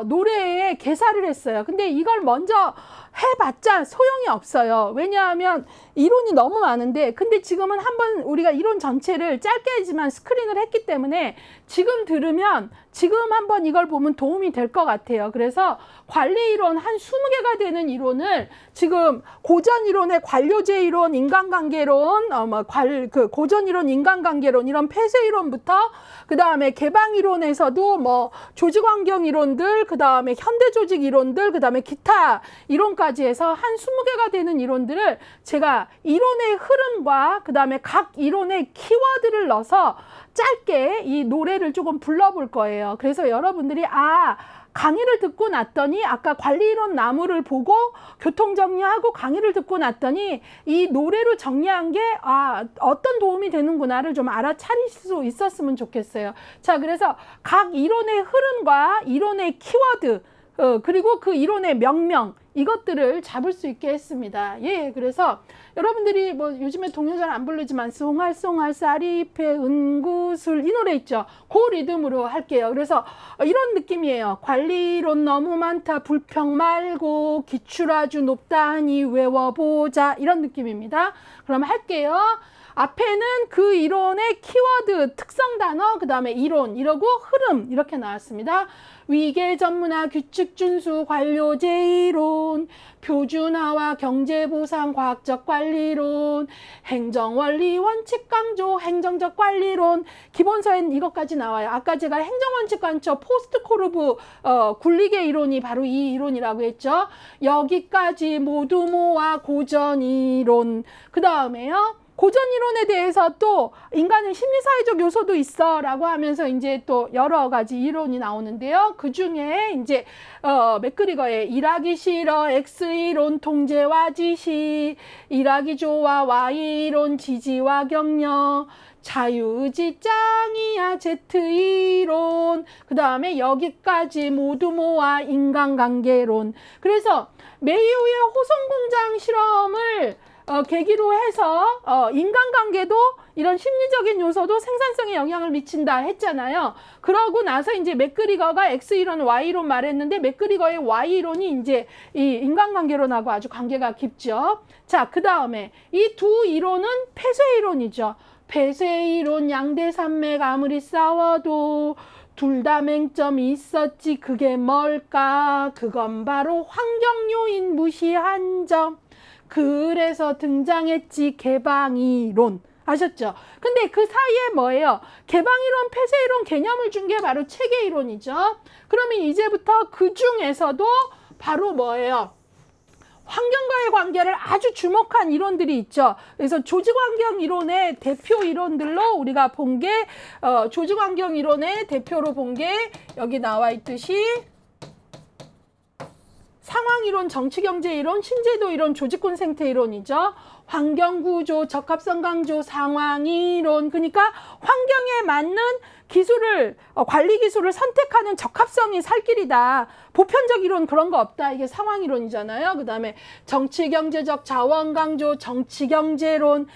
S1: 노래에 개사를 했어요. 근데 이걸 먼저 해봤자 소용이 없어요. 왜냐하면 이론이 너무 많은데, 근데 지금은 한번 우리가 이론 전체를 짧게 하지만 스크린을 했기 때문에 지금 들으면 지금 한번 이걸 보면 도움이 될 것 같아요. 그래서 관리 이론 한 20개가 되는 이론을 지금 고전 이론의 관료제 이론, 인간관계론, 고전 이론, 인간관계론 이런 폐쇄 이론부터 그 다음에 개방 이론에서도 뭐 조직환경 이론들, 그 다음에 현대 조직 이론들, 그 다음에 기타 이론까지 해서 한 20개가 되는 이론들을 제가 이론의 흐름과 그 다음에 각 이론의 키워드를 넣어서 짧게 이 노래를 조금 불러볼 거예요. 그래서 여러분들이 강의를 듣고 났더니 아까 관리이론 나무를 보고 교통정리하고 강의를 듣고 났더니 이 노래로 정리한 게 어떤 도움이 되는구나를 좀 알아차릴 수 있었으면 좋겠어요. 자, 그래서 각 이론의 흐름과 이론의 키워드 그리고 그 이론의 명명 이것들을 잡을 수 있게 했습니다. 예, 그래서 여러분들이 뭐 요즘에 동요 잘 안 부르지만 송알송알 쌀이패 은구술 이 노래 있죠. 그 리듬으로 할게요. 그래서 이런 느낌이에요. 관리론 너무 많다 불평 말고 기출 아주 높다 하니 외워보자 이런 느낌입니다. 그럼 할게요. 앞에는 그 이론의 키워드, 특성 단어, 그 다음에 이론, 이러고 흐름 이렇게 나왔습니다. 위계 전문화 규칙 준수 관료제 이론, 표준화와 경제보상 과학적 관리론, 행정원리 원칙 강조 행정적 관리론, 기본서엔 이것까지 나와요. 아까 제가 행정원칙 관점 포스트 코르브 굴리게 이론이 바로 이 이론이라고 했죠. 여기까지 모두 모아 고전 이론. 그 다음에요. 고전 이론에 대해서 또 인간은 심리사회적 요소도 있어 라고 하면서 이제 또 여러 가지 이론이 나오는데요. 그 중에 이제 맥그리거의 일하기 싫어 X이론 통제와 지시, 일하기 좋아 Y이론 지지와 격려, 자유의지 짱이야 Z이론, 그 다음에 여기까지 모두 모아 인간관계론. 그래서 메이우의 호성공장 실험을 계기로 해서 인간관계도 이런 심리적인 요소도 생산성에 영향을 미친다 했잖아요. 그러고 나서 이제 맥그리거가 X이론, Y이론 말했는데 맥그리거의 Y이론이 이제 이 인간관계론하고 아주 관계가 깊죠. 자, 그 다음에 이 두 이론은 폐쇄이론이죠. 폐쇄이론, 양대산맥 아무리 싸워도 둘 다 맹점이 있었지. 그게 뭘까? 그건 바로 환경요인 무시한 점. 그래서 등장했지 개방이론. 아셨죠? 근데 그 사이에 뭐예요? 개방이론, 폐쇄이론 개념을 준 게 바로 체계이론이죠. 그러면 이제부터 그 중에서도 바로 뭐예요? 환경과의 관계를 아주 주목한 이론들이 있죠. 그래서 조직환경 이론의 대표 이론들로 우리가 본 게 조직환경 이론의 대표로 본 게 여기 나와 있듯이 상황이론, 정치경제이론, 신제도이론, 조직군 생태이론이죠. 환경구조, 적합성 강조, 상황이론. 그러니까 환경에 맞는 기술을, 관리 기술을 선택하는 적합성이 살 길이다. 보편적 이론 그런 거 없다. 이게 상황이론이잖아요. 그 다음에 정치경제적 자원 강조, 정치경제론.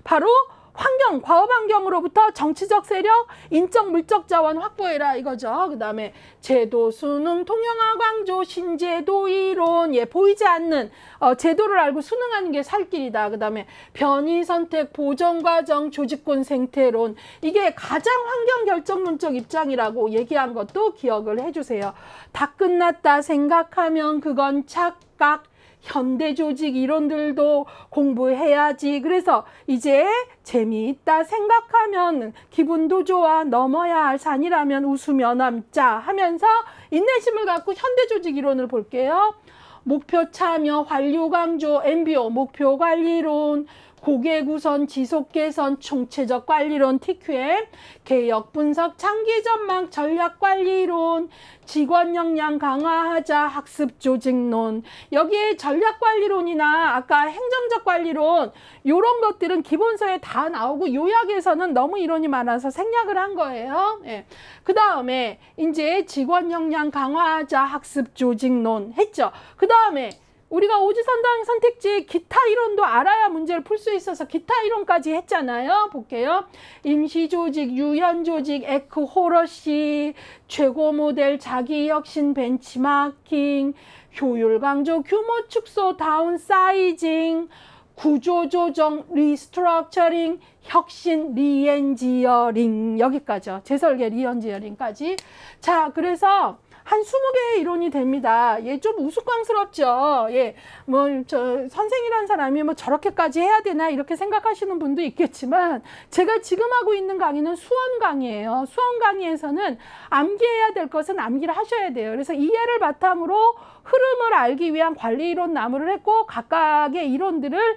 S1: 바로 환경, 과업환경으로부터 정치적 세력, 인적, 물적 자원 확보해라 이거죠. 그 다음에 제도, 수능, 통영화 강조, 신제도 이론. 예, 보이지 않는 제도를 알고 수능하는 게 살 길이다. 그 다음에 변이 선택, 보정 과정, 조직군 생태론. 이게 가장 환경 결정론적 입장이라고 얘기한 것도 기억을 해주세요. 다 끝났다 생각하면 그건 착각. 현대 조직 이론들도 공부해야지. 그래서 이제 재미있다 생각하면 기분도 좋아. 넘어야 할 산이라면 웃으며 남자 하면서 인내심을 갖고 현대 조직 이론을 볼게요. 목표 참여, 완료 강조, MBO, 목표 관리론, 고객 우선, 지속 개선, 총체적 관리론, TQM, 개혁 분석, 장기 전망, 전략 관리론, 직원 역량 강화하자, 학습 조직론. 여기에 전략 관리론이나 아까 행정적 관리론 이런 것들은 기본서에 다 나오고 요약에서는 너무 이론이 많아서 생략을 한 거예요. 예. 그 다음에 이제 직원 역량 강화하자, 학습 조직론 했죠. 그 다음에 우리가 오지선당 선택지 기타 이론도 알아야 문제를 풀 수 있어서 기타 이론까지 했잖아요. 볼게요. 임시조직, 유연조직, 에크호러시, 최고 모델, 자기혁신, 벤치마킹, 효율 강조, 규모 축소, 다운사이징, 구조조정, 리스트럭처링, 혁신, 리엔지어링. 여기까지요. 재설계, 리엔지어링까지. 자, 그래서 한 20개의 이론이 됩니다. 예, 좀 우스꽝스럽죠. 예, 선생이라는 사람이 저렇게까지 해야 되나 이렇게 생각하시는 분도 있겠지만 제가 지금 하고 있는 강의는 수험 강의예요. 수험 강의에서는 암기해야 될 것은 암기를 하셔야 돼요. 그래서 이해를 바탕으로 흐름을 알기 위한 관리 이론 나무를 했고 각각의 이론들을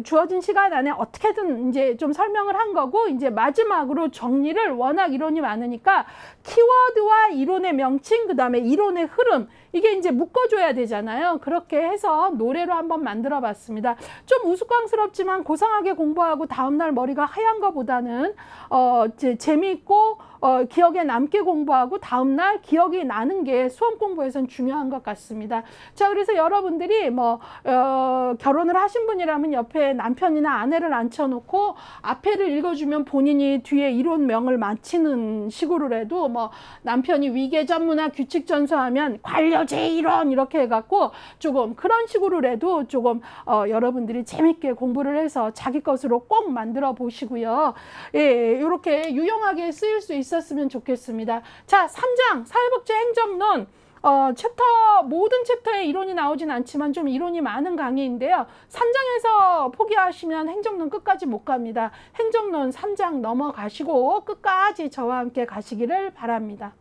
S1: 주어진 시간 안에 어떻게든 이제 좀 설명을 한 거고 이제 마지막으로 정리를 워낙 이론이 많으니까 키워드와 이론의 명칭 그 다음에 이론의 흐름 이게 이제 묶어줘야 되잖아요. 그렇게 해서 노래로 한번 만들어 봤습니다. 좀 우스꽝스럽지만 고상하게 공부하고 다음날 머리가 하얀 것보다는 재미있고 기억에 남게 공부하고 다음날 기억이 나는 게 수험 공부에선 중요한 것 같습니다. 자, 그래서 여러분들이 결혼을 하신 분이라면 옆에 남편이나 아내를 앉혀놓고 앞에를 읽어주면 본인이 뒤에 이론명을 맞히는 식으로라도 남편이 위계전문화 규칙 전수하면 관료제 이론 이렇게 해갖고 조금 그런 식으로라도 조금 여러분들이 재밌게 공부를 해서 자기 것으로 꼭 만들어 보시고요. 예, 이렇게 유용하게 쓰일 수 있었으면 좋겠습니다. 자, 3장 사회복지 행정론. 모든 챕터에 이론이 나오진 않지만 좀 이론이 많은 강의인데요. 3장에서 포기하시면 행정론 끝까지 못 갑니다. 행정론 3장 넘어가시고 끝까지 저와 함께 가시기를 바랍니다.